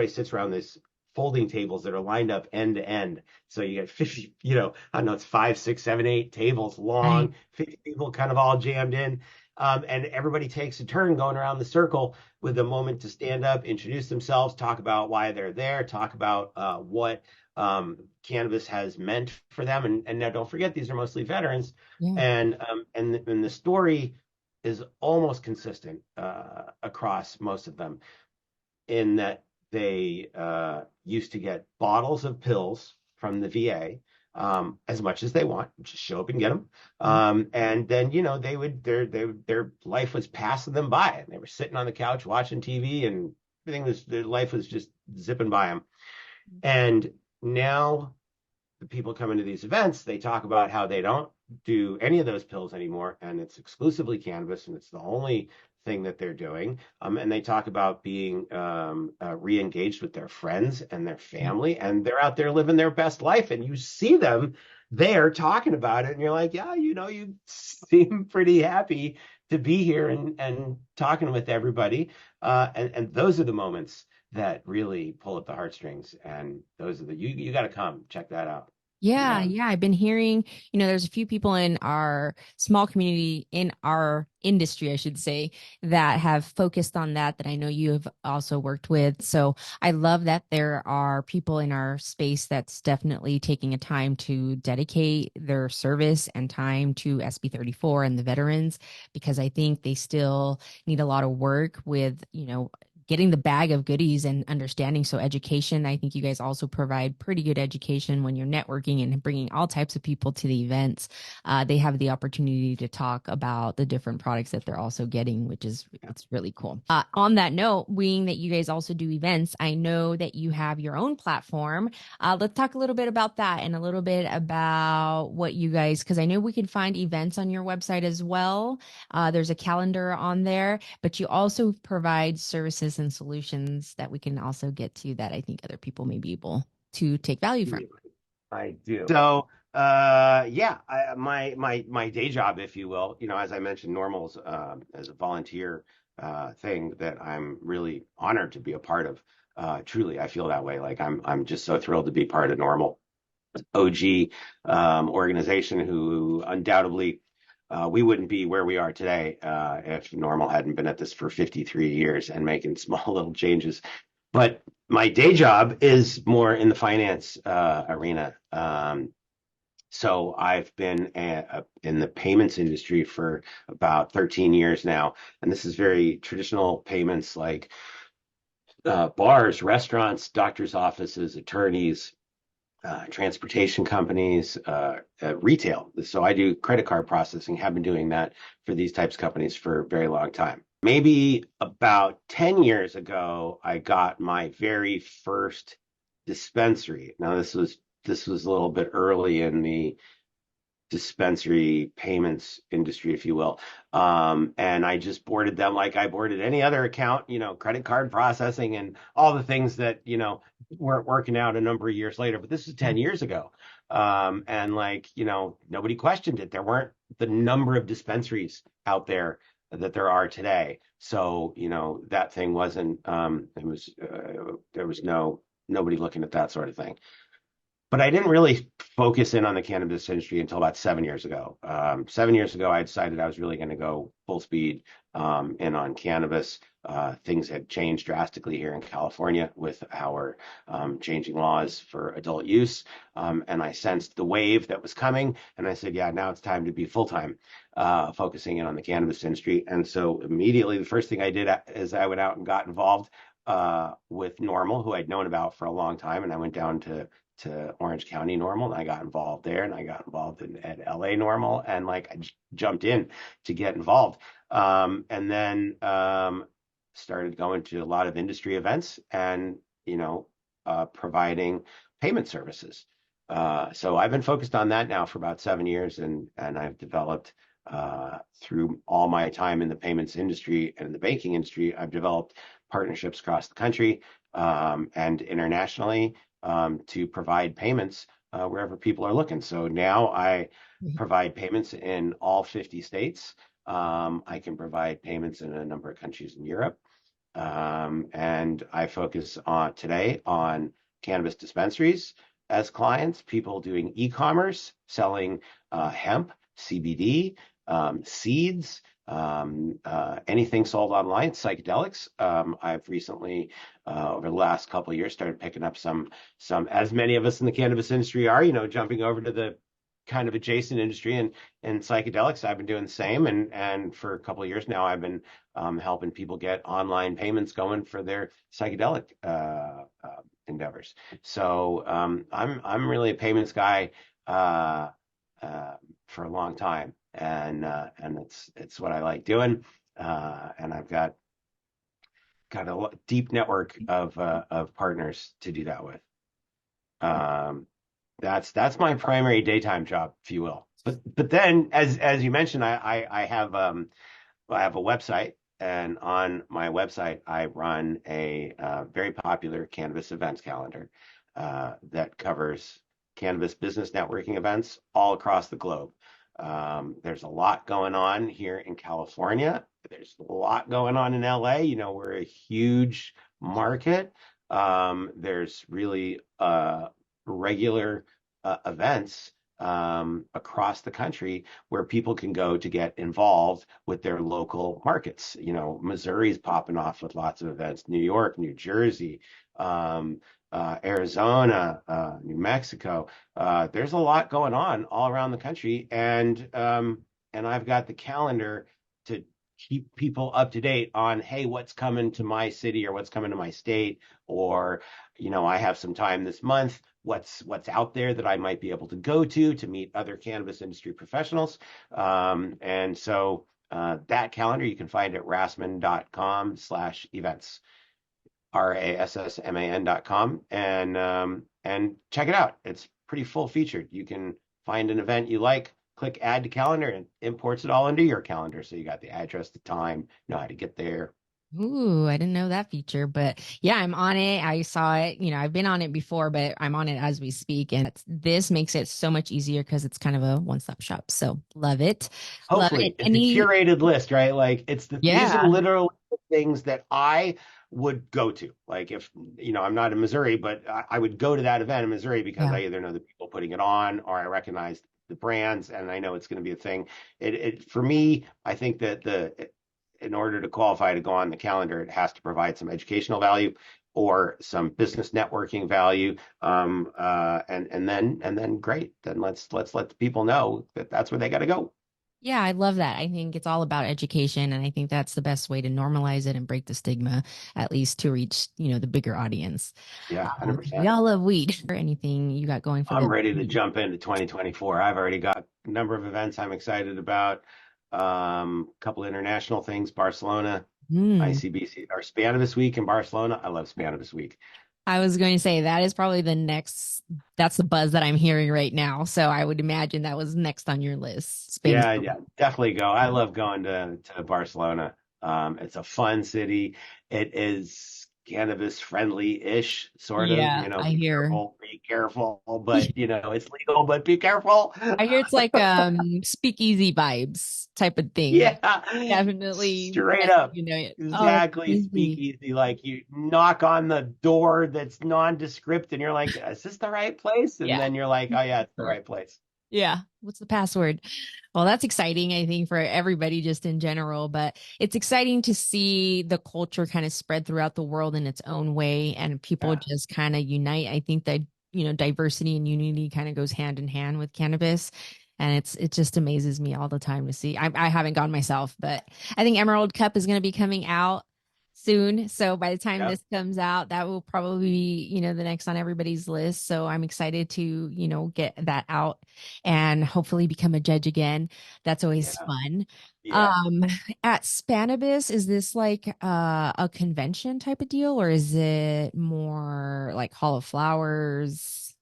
sits around this folding tables that are lined up end to end. So you get 50, I don't know, it's 5, 6, 7, 8 tables Right. long, 50 people kind of all jammed in. And everybody takes a turn going around the circle with a moment to stand up, introduce themselves, talk about why they're there, talk about what cannabis has meant for them. And now don't forget, these are mostly veterans. Yeah. And the story is almost consistent across most of them, in that they used to get bottles of pills from the VA, as much as they want, just show up and get them. Yeah. And then they would their life was passing them by, and they were sitting on the couch watching TV, and their life was just zipping by them. And now the people coming to these events, they talk about how they don't do any of those pills anymore, and it's exclusively cannabis, and it's the only thing that they're doing. And they talk about being re-engaged with their friends and their Yeah. family, and they're out there living their best life, and you see them there talking about it, and you're like, yeah, you seem pretty happy to be here and talking with everybody. And those are the moments that really pull at the heartstrings, and those are you got to come check that out. Yeah, Yeah. yeah. I've been hearing, there's a few people in our small community, in our industry, I should say, that have focused on that I know you have also worked with. So I love that there are people in our space that's definitely taking a time to dedicate their service and time to SB34 and the veterans, because I think they still need a lot of work with, getting the bag of goodies and understanding. So education, I think you guys also provide pretty good education when you're networking and bringing all types of people to the events. They have the opportunity to talk about the different products that they're also getting, which is it's really cool. On that note, being that you guys also do events, I know that you have your own platform. Let's talk a little bit about that and a little bit about what you guys, because I know we can find events on your website as well. There's a calendar on there, but you also provide services and solutions that we can also get to that I think other people may be able to take value from. I do. So, yeah, my day job, if you will, as I mentioned, Norml's as a volunteer thing that I'm really honored to be a part of. Truly, I feel that way. Like I'm just so thrilled to be part of Norml, OG organization, who undoubtedly we wouldn't be where we are today if Norml hadn't been at this for 53 years and making small little changes. But My day job is more in the finance arena. So I've been in the payments industry for about 13 years now, and this is very traditional payments like bars, restaurants, doctors' offices, attorneys, transportation companies, retail. So I do credit card processing, have been doing that for these types of companies for a very long time. Maybe about 10 years ago, I got my very first dispensary. Now this was a little bit early in the dispensary payments industry, if you will. And I just boarded them like I boarded any other account, credit card processing and all the things that, weren't working out a number of years later. But this is 10 years ago. And like, nobody questioned it. There weren't the number of dispensaries out there that there are today. So, that thing wasn't, there was nobody looking at that sort of thing. But I didn't really focus in on the cannabis industry until about 7 years ago. 7 years ago, I decided I was really going to go full speed in on cannabis. Things had changed drastically here in California with our changing laws for adult use. And I sensed the wave that was coming. And I said, yeah, now it's time to be full time focusing in on the cannabis industry. And so immediately, the first thing I did is I went out and got involved with Norml, who I'd known about for a long time. And I went down to Orange County Norml, and I got involved there, and I got involved at LA Norml, and like I jumped in to get involved, and then started going to a lot of industry events and providing payment services. So I've been focused on that now for about 7 years, and I've developed through all my time in the payments industry and the banking industry, I've developed partnerships across the country and internationally to provide payments wherever people are looking. So now I provide payments in all 50 states. I can provide payments in a number of countries in Europe. And I focus on today on cannabis dispensaries as clients, people doing e-commerce, selling hemp, CBD, seeds, anything sold online, psychedelics. I've recently, over the last couple of years, started picking up some, as many of us in the cannabis industry are, jumping over to the kind of adjacent industry and psychedelics. I've been doing the same, and for a couple of years now, I've been helping people get online payments going for their psychedelic endeavors. So I'm really a payments guy for a long time, and it's what I like doing, and I've got a deep network of partners to do that with. Um, that's my primary daytime job, if you will. But then, as you mentioned, I have a website, and on my website, I run a very popular cannabis events calendar that covers cannabis business networking events all across the globe. There's a lot going on here in California. There's a lot going on in LA. We're a huge market. There's really regular events across the country where people can go to get involved with their local markets. Missouri's popping off with lots of events, New York, New Jersey, Arizona, New Mexico. There's a lot going on all around the country, and I've got the calendar to keep people up to date on, hey, what's coming to my city or what's coming to my state, or I have some time this month. What's out there that I might be able to go to meet other cannabis industry professionals. And so that calendar you can find at rassman.com/events, rassman.com, and check it out. It's pretty full featured. You can find an event you like, click add to calendar, and imports it all into your calendar. So you got the address, the time, know how to get there. Ooh, I didn't know that feature, but yeah, I'm on it. I saw it. I've been on it before, but I'm on it as we speak. And this makes it so much easier because it's kind of a one-stop shop. So love it. Love it. Hopefully, it's a Any, curated list, right? Like these are yeah, literally the things that I would go to. Like if, I'm not in Missouri, but I would go to that event in Missouri because yeah. I either know the people putting it on or I recognize the brands and I know it's going to be a thing. It for me, I think that in order to qualify to go on the calendar, it has to provide some educational value or some business networking value. And then great. Then let's let the people know that that's where they got to go. Yeah, I love that. I think it's all about education, and I think that's the best way to normalize it and break the stigma, at least to reach, the bigger audience. Yeah, 'Cause we 100%. all love weed. Or anything you got going for I'm the ready to weed. jump into 2024. I've already got a number of events I'm excited about. A couple international things, Barcelona, Hmm. ICBC, or Spannabis Week in Barcelona. I love Spannabis Week. I was going to say that is probably the next, that's the buzz that I'm hearing right now. So I would imagine that was next on your list. Spain's. Yeah, yeah, definitely go. I love going to Barcelona. It's a fun city. It is cannabis friendly-ish, sort of. Yeah, I hear. Be careful, but it's legal, but be careful. I hear it's like speakeasy vibes type of thing. Like Yeah, definitely straight let up. you know it. Oh, that's Exactly. crazy. Speakeasy. Like you knock on the door that's nondescript and you're like, is this the right place? And Yeah. then you're like, oh yeah, it's the right place. Yeah. What's the password? Well, that's exciting, I think, for everybody just in general, but it's exciting to see the culture kind of spread throughout the world in its own way and people Yeah. just kind of unite. I think that, diversity and unity kind of goes hand in hand with cannabis. And it just amazes me all the time to see. I haven't gone myself, but I think Emerald Cup is going to be coming out soon. So by the time Yep. this comes out, that will probably be, the next on everybody's list. So I'm excited to, get that out and hopefully become a judge again. That's always Yeah. fun. Yeah. Um, at Spanibus, is this like a convention type of deal, or is it more like Hall of Flowers?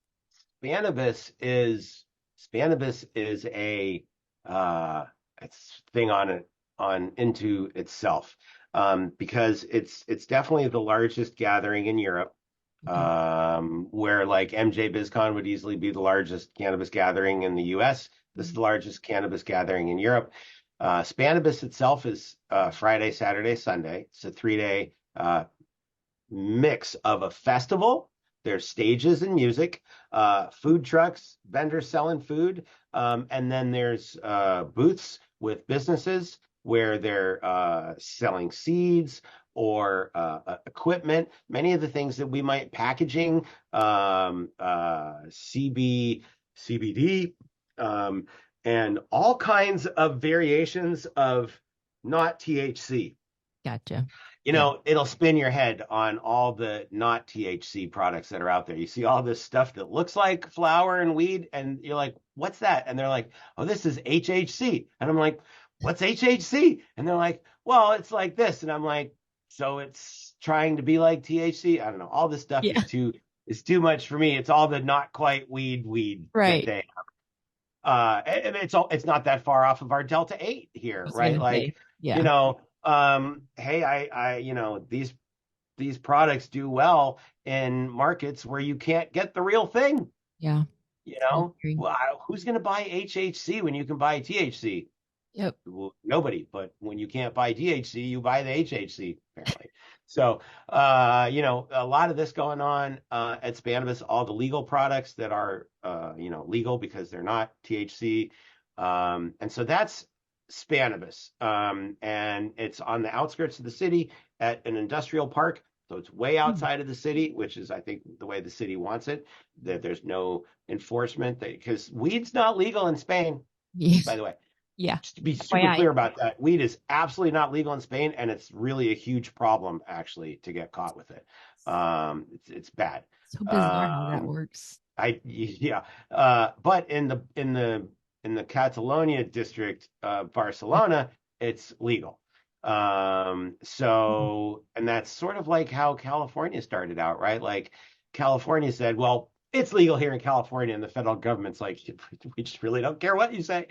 Spannabis is Spannabis is a it's thing on into itself, because it's definitely the largest gathering in Europe, Okay. where like MJ BizCon would easily be the largest cannabis gathering in the US. This is the largest cannabis gathering in Europe. Spannabis itself is Friday, Saturday, Sunday. It's a 3 day mix of a festival. There's stages and music, food trucks, vendors selling food, and then there's booths with businesses where they're selling seeds or equipment. Many of the things that we might packaging, CBD, um, and all kinds of variations of not THC. Gotcha. Yeah. It'll spin your head on all the not THC products that are out there. You see all this stuff that looks like flower and weed, and you're like, what's that? And they're like, oh, this is HHC. And I'm like, what's HHC? And they're like, well, it's like this. And I'm like, so it's trying to be like THC? I don't know. All this stuff Yeah. is too much for me. It's all the not quite weed that Right. they and it's not that far off of our Delta 8 I here, was right? gonna say. Like, you Yeah. know, hey, these products do well in markets where you can't get the real thing. Yeah. I agree. Well, who's going to buy HHC when you can buy THC? Yep. Well, nobody. But when you can't buy THC, you buy the HHC, apparently. So, a lot of this going on at Spannabis, all the legal products that are, legal because they're not THC. And so that's Spannabis. And it's on the outskirts of the city at an industrial park. So it's way Hmm. outside of the city, which is, I think, the way the city wants it, that there's no enforcement because weed's not legal in Spain, Yeah. by the way. Yeah. Just to be super FYI. clear about that, weed is absolutely not legal in Spain, and it's really a huge problem actually to get caught with it. It's bad. So bizarre how that Um, works. yeah. But in the Catalonia district of Barcelona, it's legal. Hmm. And that's sort of like how California started out, right? Like California said, well, it's legal here in California, and the federal government's like, we just really don't care what you say.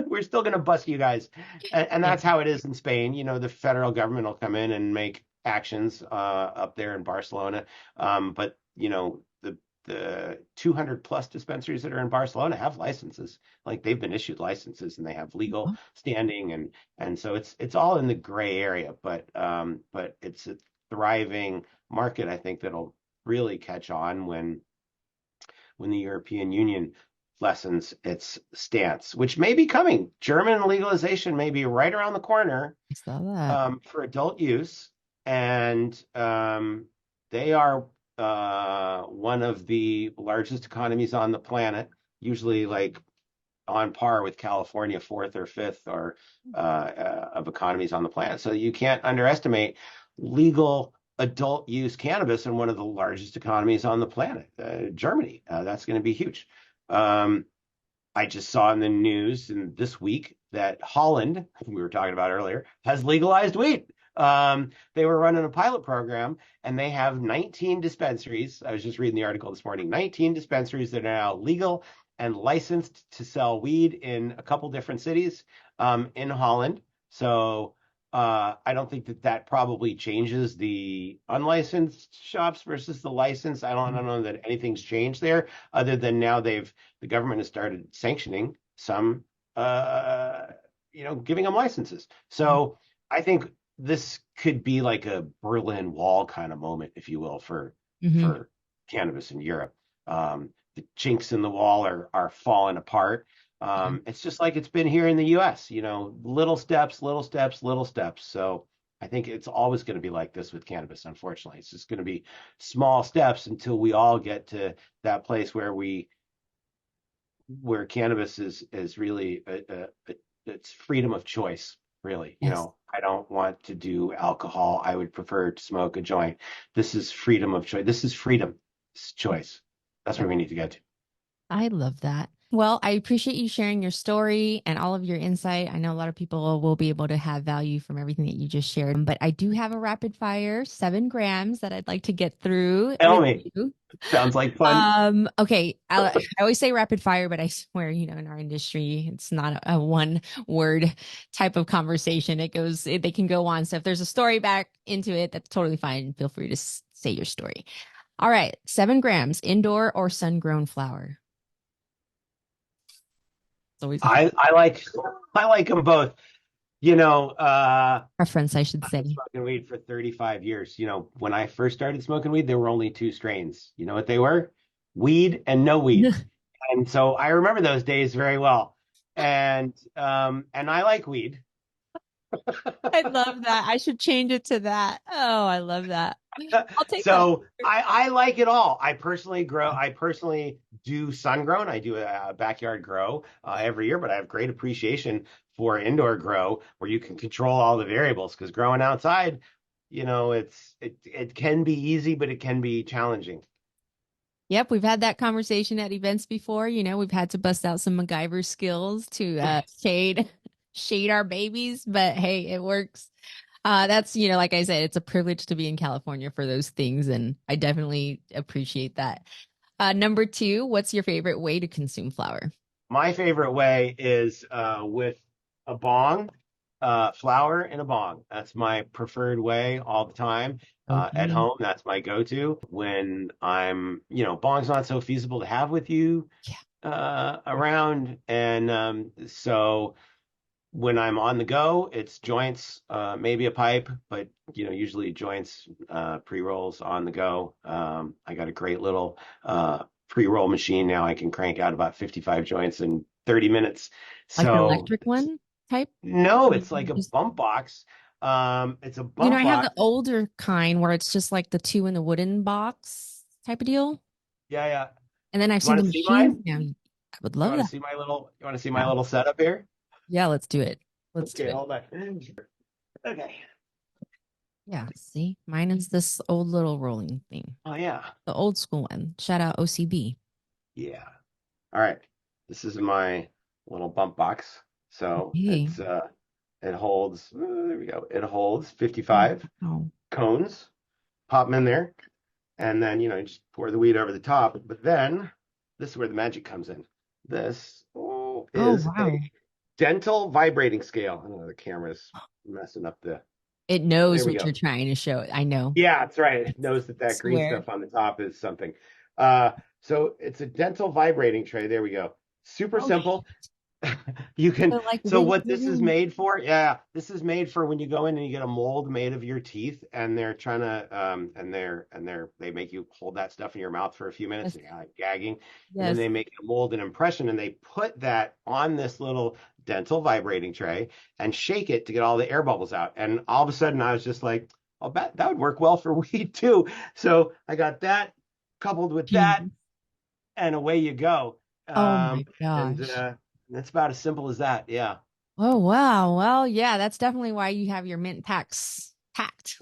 We're still going to bust you guys. And Yeah. that's how it is in Spain. The federal government will come in and make actions up there in Barcelona. But the 200 plus dispensaries that are in Barcelona have licenses. Like they've been issued licenses and they have legal standing, and so it's all in the gray area. But it's a thriving market. I think that'll really catch on when the European Union lessens its stance, which may be coming. German legalization may be right around the corner I saw that. for adult use. and they are one of the largest economies on the planet, usually like on par with California, fourth or fifth or of economies on the planet. So you can't underestimate legal adult use cannabis in one of the largest economies on the planet, Germany. That's going to be huge. Um, I just saw in the news in this week that Holland, we were talking about earlier, has legalized weed. They were running a pilot program and they have 19 dispensaries. I was just reading the article this morning, 19 dispensaries that are now legal and licensed to sell weed in a couple different cities in Holland. So I don't think that that probably changes the unlicensed shops versus the licensed. I don't know that anything's changed there other than now the government has started sanctioning some, giving them licenses. So I think this could be like a Berlin Wall kind of moment, if you will, Mm-hmm. for cannabis in Europe. The chinks in the wall are falling apart. Yeah. It's just like it's been here in the U.S. Little steps, little steps, little steps. So I think it's always going to be like this with cannabis. Unfortunately, it's just going to be small steps until we all get to that place where cannabis is really it's freedom of choice, really. Yes. I don't want to do alcohol. I would prefer to smoke a joint. This is freedom of choice. This is freedom. It's choice. That's where we need to get to. I love that. Well, I appreciate you sharing your story and all of your insight. I know a lot of people will be able to have value from everything that you just shared, but I do have a rapid fire 7 grams that I'd like to get through Tell with me. you. Sounds like fun. Okay. I always say rapid fire, but I swear, in our industry, it's not a one word type of conversation. They can go on. So if there's a story back into it, that's totally fine. Feel free to say your story. All right. 7 grams, indoor or sun grown flower? It's always a I like them both. preference, I should I've been say. smoking weed for 35 years. When I first started smoking weed, there were only two strains. You know what they were? Weed and no weed. And so I remember those days very well. And I like weed. I love that. I should change it to that. Oh, I love that. I'll take that. So I like it all. I personally do sun grown. I do a backyard grow every year, but I have great appreciation for indoor grow where you can control all the variables because growing outside, it can be easy, but it can be challenging. Yep, we've had that conversation at events before. We've had to bust out some MacGyver skills to shade our babies, but hey, it works. That's, like I said, it's a privilege to be in California for those things, and I definitely appreciate that. Number two, what's your favorite way to consume flour? My favorite way is with a bong, flour in a bong. That's my preferred way all the time. At Okay. home, that's my go-to. When bong's not so feasible to have with you Yeah. around. And so when I'm on the go, it's joints, maybe a pipe, but usually joints, pre-rolls on the go. I got a great little pre-roll machine now. I can crank out about 55 joints in 30 minutes. Like an So electric one type? no, it's like a bump box. It's a I bump have the box. older kind where it's just like the two in the wooden box type of deal. Yeah, yeah. And then I've You seen want the to see machines mine? now. I would You love want to that. see my little? You want to see my Yeah. little setup here? Yeah, let's do it. Let's do Okay, it. hold on. Okay. Yeah. See, mine is this old little rolling thing, Oh yeah, the old school one. Shout out OCB. yeah. All right. This is my little bump box. So Hey. it holds. There we go. It holds Oh, 55 wow. cones. Pop them in there, and then you just pour the weed over the top. But then this is where the magic comes in. This Oh, is a wow. dental vibrating scale. I don't know, the camera's messing up the. It There knows we what go. you're trying to show. I know. Yeah, that's right. It knows that green Swear. stuff on the top is something. So it's a dental vibrating tray. There we go. Super Oh, simple. You can, so like so rinse what it this is in. made for, yeah, this is made for when you go in and you get a mold made of your teeth and they're trying to, they make you hold that stuff in your mouth for a few minutes Yes. and you're like gagging. And then Yes. they make a mold and impression and they put that on this little dental vibrating tray and shake it to get all the air bubbles out. And all of a sudden I was just like, I'll bet that would work well for weed too. So I got that coupled with that, Genius. and away you go. Oh Um, my and gosh. that's about as simple as that. Yeah. Oh wow. Well, yeah, that's definitely why you have your mint packs packed.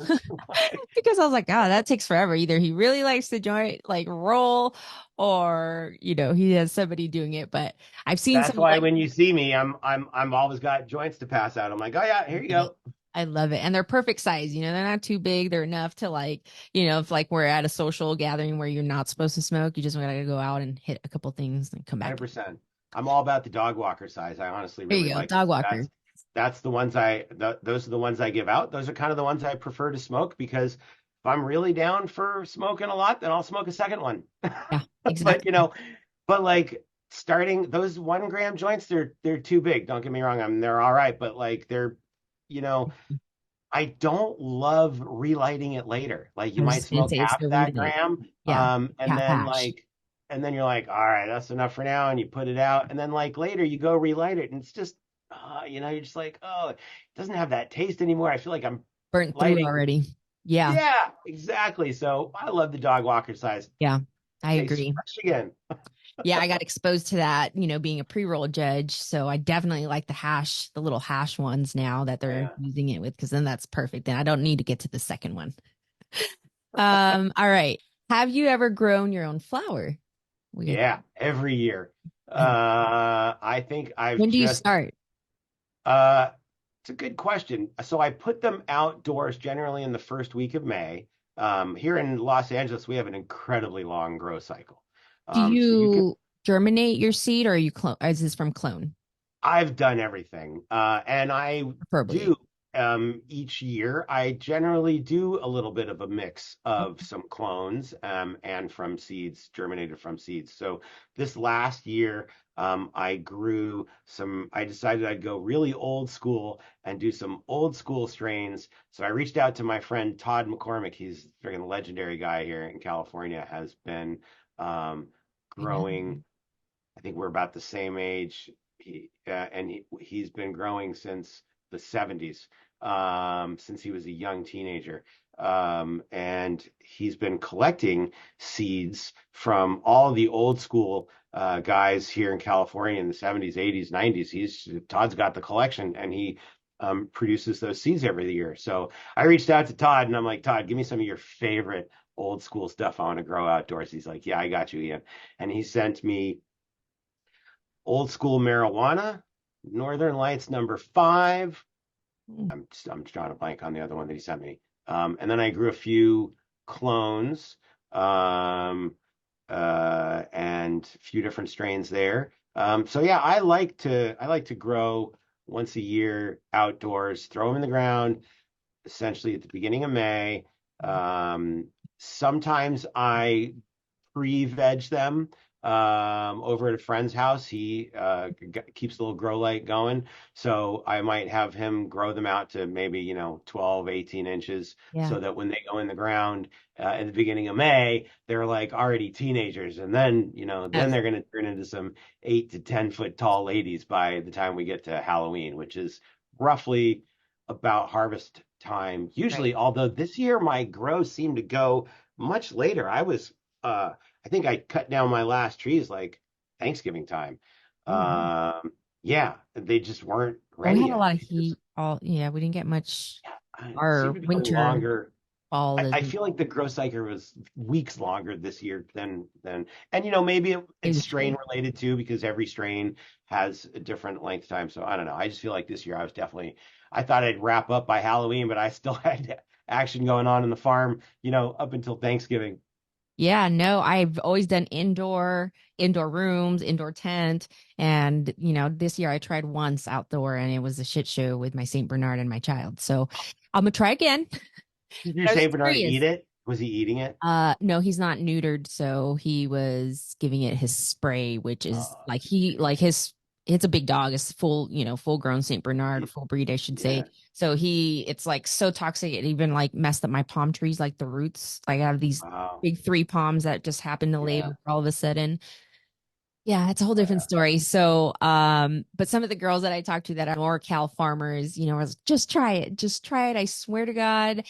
Because I was like, oh, that takes forever. Either he really likes to joint like roll or, he has somebody doing it. But I've seen That's some why like when you see me, I'm always got joints to pass out. I'm like, oh yeah, here you it. go. I love it. And they're perfect size. They're not too big. They're enough to like, if like we're at a social gathering where you're not supposed to smoke, you just gotta go out and hit a couple things and come back. 100%. I'm all about the dog walker size. I honestly There really you go. like them. Dog So walker. that's the ones those are the ones I give out. Those are kind of the ones I prefer to smoke because if I'm really down for smoking a lot, then I'll smoke a second one. Yeah, But exactly. but like starting those 1 gram joints, they're too big. Don't get me wrong. I mean, they're all right, but like you know, I don't love relighting it later. Like you I was might just gonna smoke say it's half the that relate. gram, Yeah. and Half then hash. you're like, all right, that's enough for now, and you put it out, and then like later you go relight it, and it's just, you're just like, oh, it doesn't have that taste anymore. I feel like I'm Burnt through lighting. already. Yeah. Yeah, exactly. So I love the dog walker size. Yeah. I Tastes agree. fresh again. Yeah, I got exposed to that, being a pre-roll judge. So I definitely like the little hash ones now that they're Yeah. using it with, because then that's perfect. And I don't need to get to the second one. All right. Have you ever grown your own flower? We got, Yeah, every year. I, I think I've when do you just start? uh it's a good question. So I put them outdoors generally in the first week of May. Here in Los Angeles, we have an incredibly long grow cycle. Do So you could you germinate your seed, or are you clone? Is this from clone? I've done everything. And I Preferably. do each year. I generally do a little bit of a mix of some clones and from seeds, germinated from seeds. So this last year, I decided I'd go really old school and do some old school strains. So I reached out to my friend Todd McCormick. He's a freaking legendary guy here in California, has been um, I know. growing. I think we're about the same age. He's been growing since the 70s, since he was a young teenager. And he's been collecting seeds from all the old school guys here in California in the 70s, 80s, 90s. Todd's got the collection, and he produces those seeds every year. So I reached out to Todd and I'm like, Todd, give me some of your favorite old school stuff I want to grow outdoors. He's like, yeah, I got you, Ian. And he sent me Old School Marijuana, Northern Lights number 5. Mm. I'm drawing a blank on the other one that he sent me. And then I grew a few clones, and a few different strains there. So yeah, I like to grow once a year outdoors, throw them in the ground, essentially at the beginning of May. Um, Sometimes I pre-veg them over at a friend's house. He keeps a little grow light going. So I might have him grow them out to maybe, 12, 18 inches Yeah. so that when they go in the ground at the beginning of May, they're like already teenagers. And then, then Yes. they're going to turn into some 8 to 10 foot tall ladies by the time we get to Halloween, which is roughly about harvest time Right. usually, although this year my grows seem to go much later. I think I cut down my last trees like Thanksgiving time. Oh, wow. Yeah, they just weren't Well, we ready had a yet. lot of heat. Yeah, we didn't get much. Seem Our to be going winter longer. fall I is feel like the growth cycle was weeks longer this year than and maybe it's maybe strain strain. related too because every strain has a different length time. So I don't know. I just feel like this year I thought I'd wrap up by Halloween, but I still had action going on in the farm, up until Thanksgiving. Yeah, no, I've always done indoor rooms, indoor tent. And, this year I tried once outdoor and it was a shit show with my St. Bernard and my child. So I'm gonna try again. Did your I was Saint just Bernard eat curious. it? Was he eating it? No, he's not neutered, so he was giving it his spray, which is Uh, like it's a big dog, it's full, full grown Saint Bernard, y- full breed, I should say. yeah. So it's like so toxic, it even like messed up my palm trees, like the roots. Like I have these Wow. big three palms that just happened to lay Yeah. over all of a sudden. Yeah, it's a whole But different story. So, but some of the girls that I talked to that are more cow farmers, was just try it, just try it. I swear to God.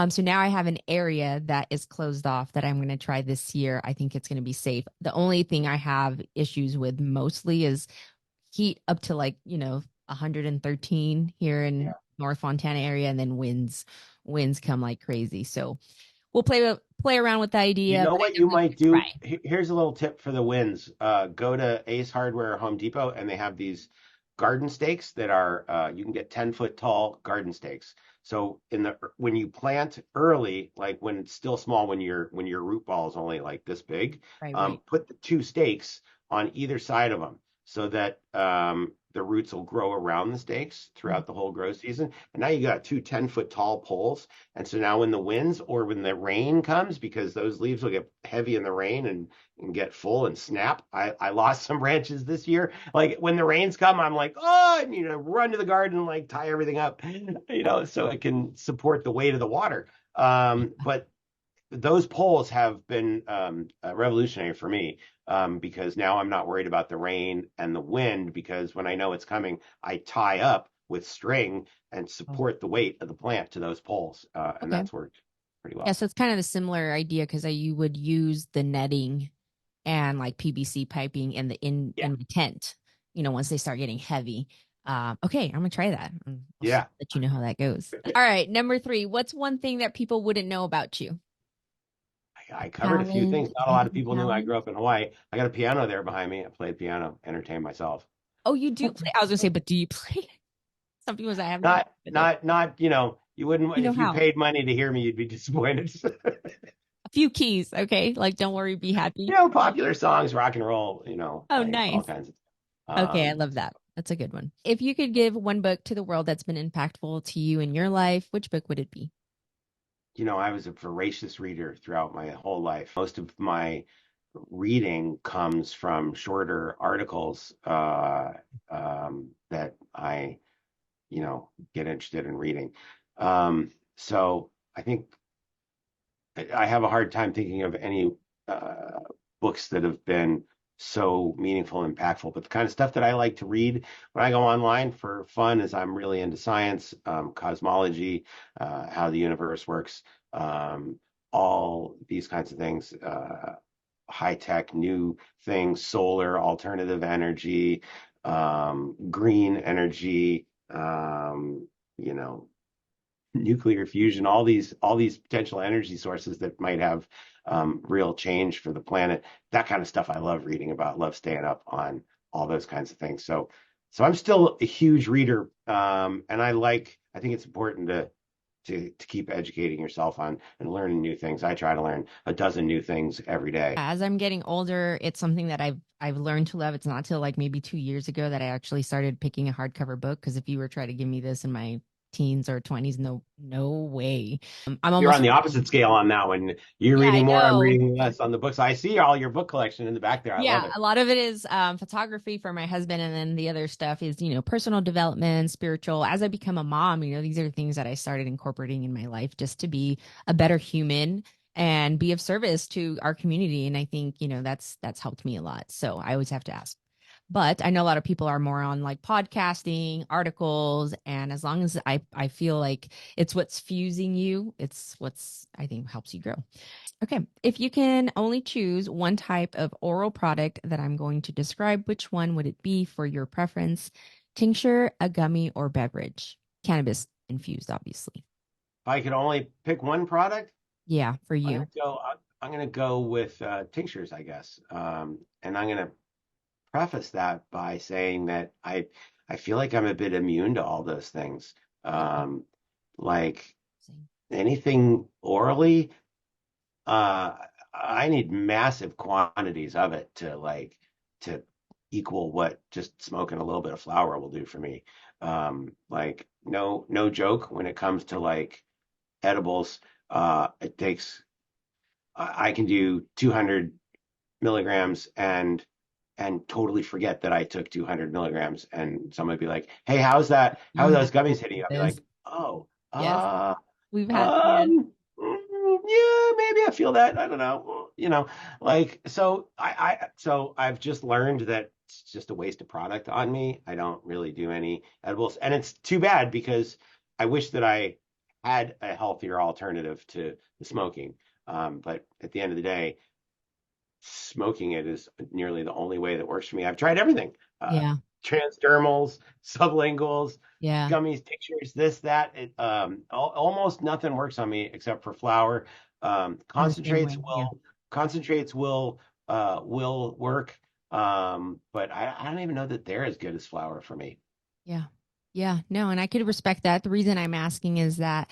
So now I have an area that is closed off that I'm going to try this year. I think it's going to be safe. The only thing I have issues with mostly is heat up to 113 here in yeah. North Fontana area, and then winds come like crazy. So we'll play around with the You idea, know but I what you definitely might want to do? try. Here's a little tip for the wins. Go to Ace Hardware or Home Depot, and they have these garden stakes that are you can get 10-foot tall garden stakes. So when you plant early, like when it's still small, when your root ball is only like this big, Right, right. put the two stakes on either side of them so that the roots will grow around the stakes Mhm. throughout the whole grow season. And now you got two 10-foot tall poles, and so now when the winds or when the rain comes, because those leaves will get heavy in the rain and get full and snap. I lost some branches this year. Like when the rains come, I'm like, oh, and run to the garden and like tie everything up, so it can support the weight of the water. But those poles have been revolutionary for me, because now I'm not worried about the rain and the wind, because when I know it's coming, I tie up with string and Oh, support the weight of the plant to those poles, and okay. that's worked pretty Yeah, well. so it's kind of a similar idea because you would use the netting and like PVC piping in Yeah, in the tent, once they start getting heavy. Okay, I'm gonna try that. I'll yeah. let you know how that goes. All right, number three. What's one thing that people wouldn't know about you? I covered a few Talent, things. Not a lot of hidden people knew I talent. grew up in Hawaii. I got a piano there behind me. I played piano, entertained myself. Oh, you do play. I was gonna say, but do you play? Some people say I have no idea, Not, but no, not, not. You wouldn't you know if you how. paid money to hear me, you'd be disappointed. A few keys, okay? Like, don't worry, be happy. Popular songs, rock and roll, Oh, like all nice. kinds of. Okay, I Um, love that. That's a good one. If you could give one book to the world that's been impactful to you in your life, which book would it be? I was a voracious reader throughout my whole life. Most of my reading comes from shorter articles that I, get interested in reading. So I think I have a hard time thinking of any uh, books that have been so meaningful and impactful. But the kind of stuff that I like to read when I go online for fun is I'm really into science, cosmology, how the universe works, um, all these kinds of things, high tech, new things, solar, alternative energy, green energy, you know, nuclear fusion, all these potential energy sources that might have real change for the planet. That kind of stuff I love reading about. Love staying up on all those kinds of things. So I'm still a huge reader, and I think it's important to keep educating yourself on and learning new things. I try to learn a dozen new things every day. As I'm getting older, it's something that I've learned to love. It's not till like maybe 2 years ago that I actually started picking a hardcover book. Because if you were trying to give me this in my teens or 20s, no, no way. I'm You're almost on the opposite scale on that one. You're yeah, I reading more, I'm know. reading less on the books. I see all your book collection in the back there. I love Yeah, it. a lot of it is photography for my husband, and then the other stuff is, personal development, spiritual. As I become a mom, these are things that I started incorporating in my life just to be a better human and be of service to our community. And I think, that's helped me a lot. So I always have to ask. But I know a lot of people are more on like podcasting, articles, and as long as I feel like it's what's fusing you, it's what's I think helps you grow. Okay. If you can only choose one type of oral product that I'm going to describe, which one would it be for your preference? Tincture, a gummy, or beverage? Cannabis infused, obviously. If I could only pick one product, Yeah, for I'm you. gonna go. I'm gonna go with tinctures, I guess. And I'm gonna preface that by saying that I feel like I'm a bit immune to all those things. Okay. Um, like Same. anything orally, uh, I need massive quantities of it to equal what just smoking a little bit of flower will do for me. Like no joke when it comes to like edibles. It takes I can do 200 milligrams and totally forget that I took 200 milligrams. And someone would be like, "Hey, how's that? How are We have those gummies hitting you?" I'll be this. like, "Oh, Yes. We've had, yes. yeah, maybe I feel that. I don't know. like so I've just learned that it's just a waste of product on me. I don't really do any edibles, and it's too bad because I wish that I had a healthier alternative to the smoking. But at the end of the day, smoking it is nearly the only way that works for me. I've tried everything. Uh, Yeah. Transdermals, sublinguals, Yeah. gummies, tinctures, this, that. Almost nothing works on me except for flour. I'm the same Concentrates way. Yeah. will work. But I don't even know that they're as good as flour for me. Yeah. Yeah. No, and I could respect that. The reason I'm asking is that,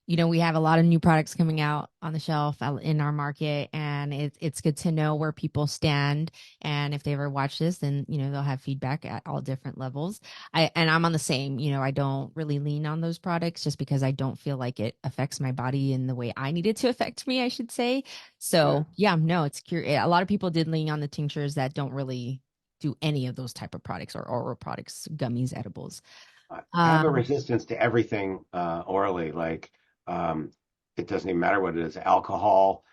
we have a lot of new products coming out on the shelf in our market, and it's good to know where people stand. And if they ever watch this, then, they'll have feedback at all different levels. I'm on the same, I don't really lean on those products just because I don't feel like it affects my body in the way I need it to affect me, I should say. Yeah. So yeah, no, it's curious. A lot of people did lean on the tinctures that don't really do any of those type of products or oral products, gummies, edibles. I have a Um, resistance to everything orally. Like um, it doesn't even matter what it is, alcohol,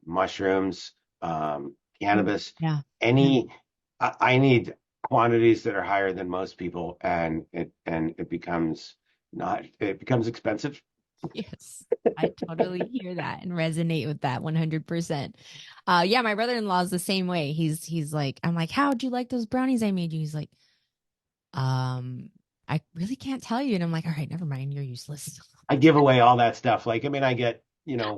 mushrooms, oh, cannabis, yeah. Yeah. any. I need quantities that are higher than most people, and it becomes not. It becomes expensive. Yes. I totally hear that and resonate with that 100%. Yeah, my brother-in-law is the same way. He's like, I'm like, how'd you like those brownies I made you? He's like, um, I really can't tell you. And I'm like, all right, never mind. You're useless. I give away all that stuff. Like, I mean,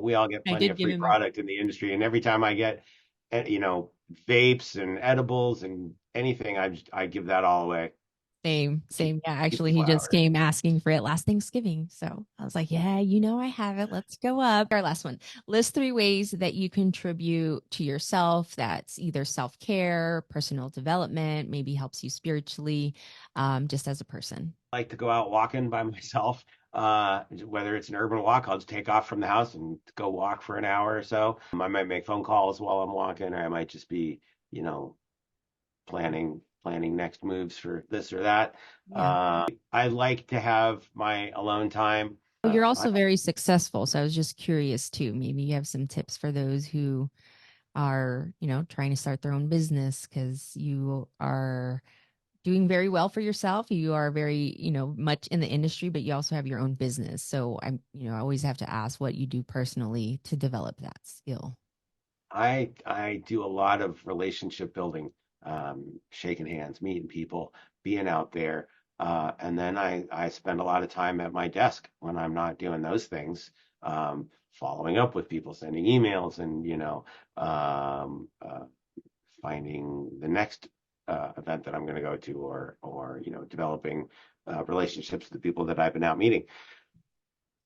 we all get I plenty did of give free him a product in the industry, and every time I get, vapes and edibles and anything, I give that all away. same. Yeah, Keep the actually, he just flower. came asking for it last Thanksgiving. So I was like, yeah, I have it. Let's go up. Our last one. List three ways that you contribute to yourself. That's either self-care, personal development, maybe helps you spiritually, just as a person. Like to go out walking by myself. Whether it's an urban walk, I'll just take off from the house and go walk for an hour or so. I might make phone calls while I'm walking, or I might just be, you know, planning next moves for this or that. Yeah. I like to have my alone time. Well, you're I also very successful. So I was just curious too. Maybe you have some tips for those who are, trying to start their own business because you are doing very well for yourself. You are very, much in the industry, but you also have your own business. So I always have to ask what you do personally to develop that skill. I do a lot of relationship building, shaking hands, meeting people, being out there, and then I spend a lot of time at my desk when I'm not doing those things, following up with people, sending emails, and um, uh, finding the next event that I'm going to go to, or developing relationships with the people that I've been out meeting.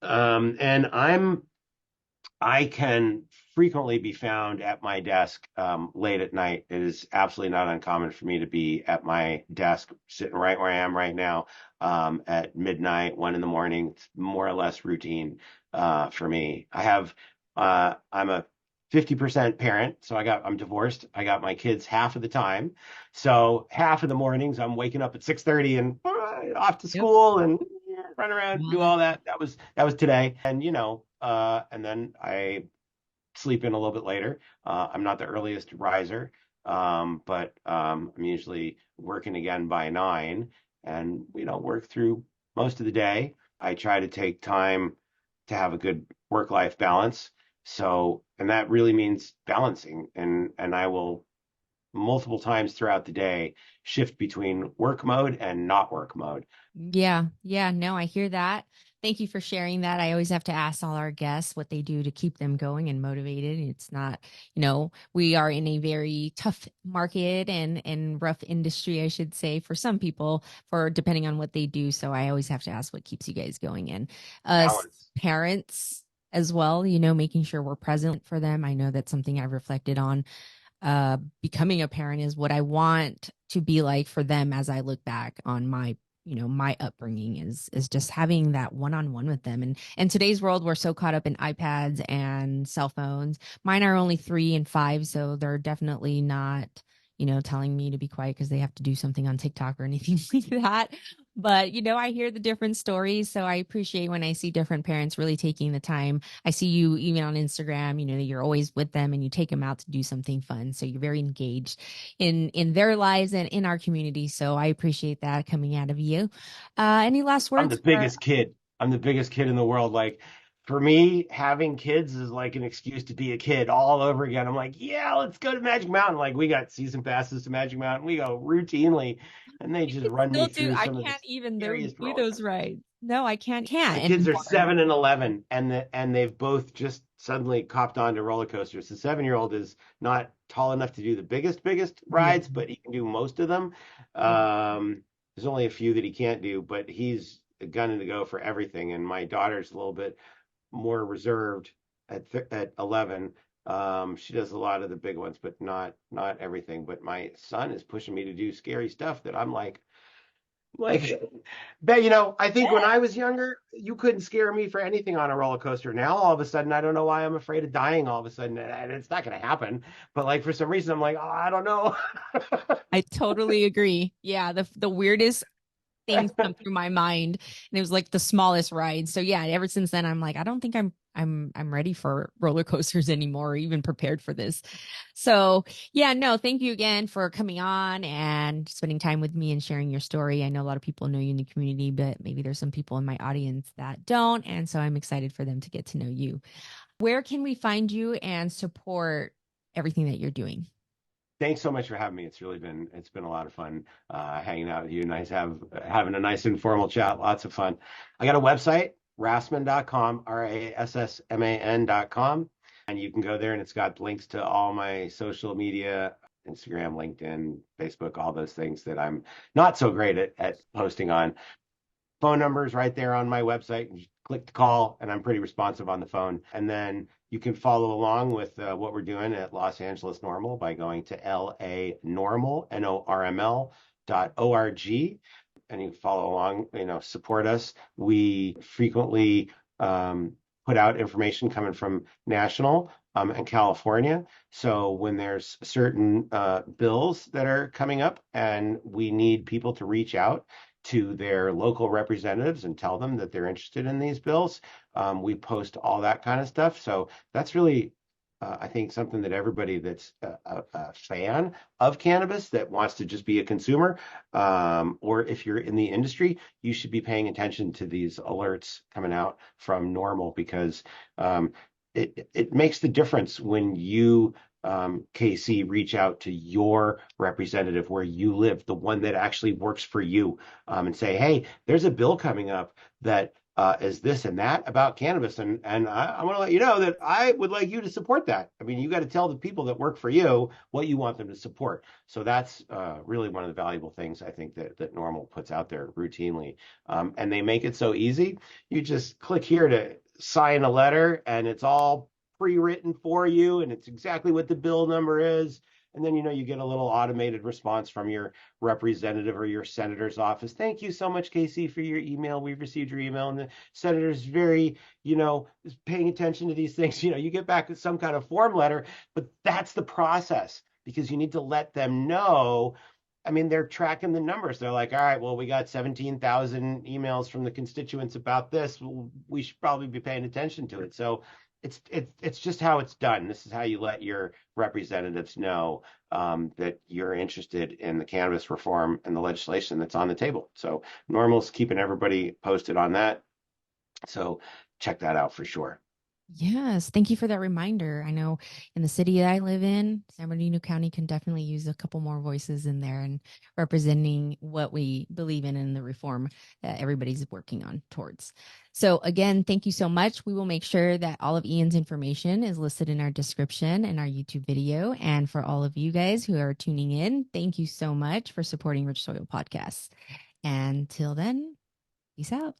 And I can frequently be found at my desk late at night. It is absolutely not uncommon for me to be at my desk, sitting right where I am right now, at midnight, 1 in the morning. It's more or less routine for me. I'm a 50% parent, so I'm divorced. I got my kids half of the time. So half of the mornings I'm waking up at 6:30 and off to Yep. school and run around, All do that. all that. That was today. And and then I sleep in a little bit later. I'm not the earliest riser, but I'm usually working again by 9, and work through most of the day. I try to take time to have a good work-life balance. So, and that really means balancing, and I will multiple times throughout the day shift between work mode and not work mode. Yeah. Yeah. No, I hear that. Thank you for sharing that. I always have to ask all our guests what they do to keep them going and motivated. It's not, we are in a very tough market and rough industry, I should say, for some people, for depending on what they do. So I always have to ask what keeps you guys going. And us Balance. parents as well, making sure we're present for them. I know that's something I've reflected on becoming a parent is what I want to be like for them as I look back on my upbringing is just having that one-on-one with them. And in today's world, we're so caught up in iPads and cell phones. Mine are only 3 and 5, so they're definitely not, telling me to be quiet because they have to do something on TikTok or anything like that. But, I hear the different stories. So I appreciate when I see different parents really taking the time. I see you even on Instagram, you're always with them and you take them out to do something fun. So you're very engaged in their lives and in our community. So I appreciate that coming out of you. Any last I'm the words for biggest kid. I'm the biggest kid in the world. Like for me, having kids is like an excuse to be a kid all over again. I'm like, yeah, let's go to Magic Mountain. Like we got season passes to Magic Mountain. We go routinely, and they you just can run me still do? through I some of the can't even scariest do roller those coasters. rides. No, I can't My kids are anymore. 7 and 11, and they've both just suddenly copped on to roller coasters. The 7-year-old is not tall enough to do the biggest Yeah. rides, but he can do most of them. Yeah. There's only a few that he can't do, but he's gunning to go for everything. And my daughter's a little bit more reserved at 11. She does a lot of the big ones, but not everything. But my son is pushing me to do scary stuff that I'm like, but I think when I was younger, you couldn't scare me for anything on a roller coaster. Now, all of a sudden, I don't know why I'm afraid of dying all of a sudden, and it's not going to happen. But like for some reason, I'm like, oh, I don't know. I totally agree. Yeah, the weirdest things come through my mind, and it was like the smallest ride. So yeah, ever since then I'm like, I don't think I'm ready for roller coasters anymore, or even prepared for this. So yeah, no, thank you again for coming on and spending time with me and sharing your story. I know a lot of people know you in the community, but maybe there's some people in my audience that don't, and so I'm excited for them to get to know you. Where can we find you and support everything that you're doing? Thanks so much for having me. It's been a lot of fun hanging out with you. Nice having a nice informal chat. Lots of fun. I got a website, rassman.com, rassman.com, and you can go there and it's got links to all my social media, Instagram, LinkedIn, Facebook, all those things that I'm not so great at posting on. Phone number is right there on my website. You click to call, and I'm pretty responsive on the phone. And then you can follow along with what we're doing at Los Angeles Norml by going to LA Norml, NORML.org. And you can follow along, support us. We frequently put out information coming from national and California. So when there's certain bills that are coming up and we need people to reach out to their local representatives and tell them that they're interested in these bills. We post all that kind of stuff. So that's really, I think, something that everybody that's a fan of cannabis that wants to just be a consumer, or if you're in the industry, you should be paying attention to these alerts coming out from Norml because it makes the difference when you KC, reach out to your representative where you live, the one that actually works for you, and say, hey, there's a bill coming up that is this and that about cannabis, and I want to let you know that I would like you to support that. I mean, you got to tell the people that work for you what you want them to support. So that's really one of the valuable things I think that Norml puts out there routinely, and they make it so easy. You just click here to sign a letter, and it's all pre-written for you and it's exactly what the bill number is. And then, you get a little automated response from your representative or your senator's office. Thank you so much, Casey, for your email. We've received your email. And the senator's very, is paying attention to these things. You get back with some kind of form letter, but that's the process because you need to let them know. I mean, they're tracking the numbers. They're like, all right, well, we got 17,000 emails from the constituents about this. We should probably be paying attention to it. So it's just how it's done. This is how you let your representatives know that you're interested in the cannabis reform and the legislation that's on the table. So Norml's keeping everybody posted on that. So check that out for sure. Yes, thank you for that reminder. I know in the city that I live in, San Bernardino County can definitely use a couple more voices in there and representing what we believe in the reform that everybody's working on towards. So again, thank you so much. We will make sure that all of Ian's information is listed in our description and our YouTube video. And for all of you guys who are tuning in, thank you so much for supporting Rich Soil Podcasts. And till then, peace out.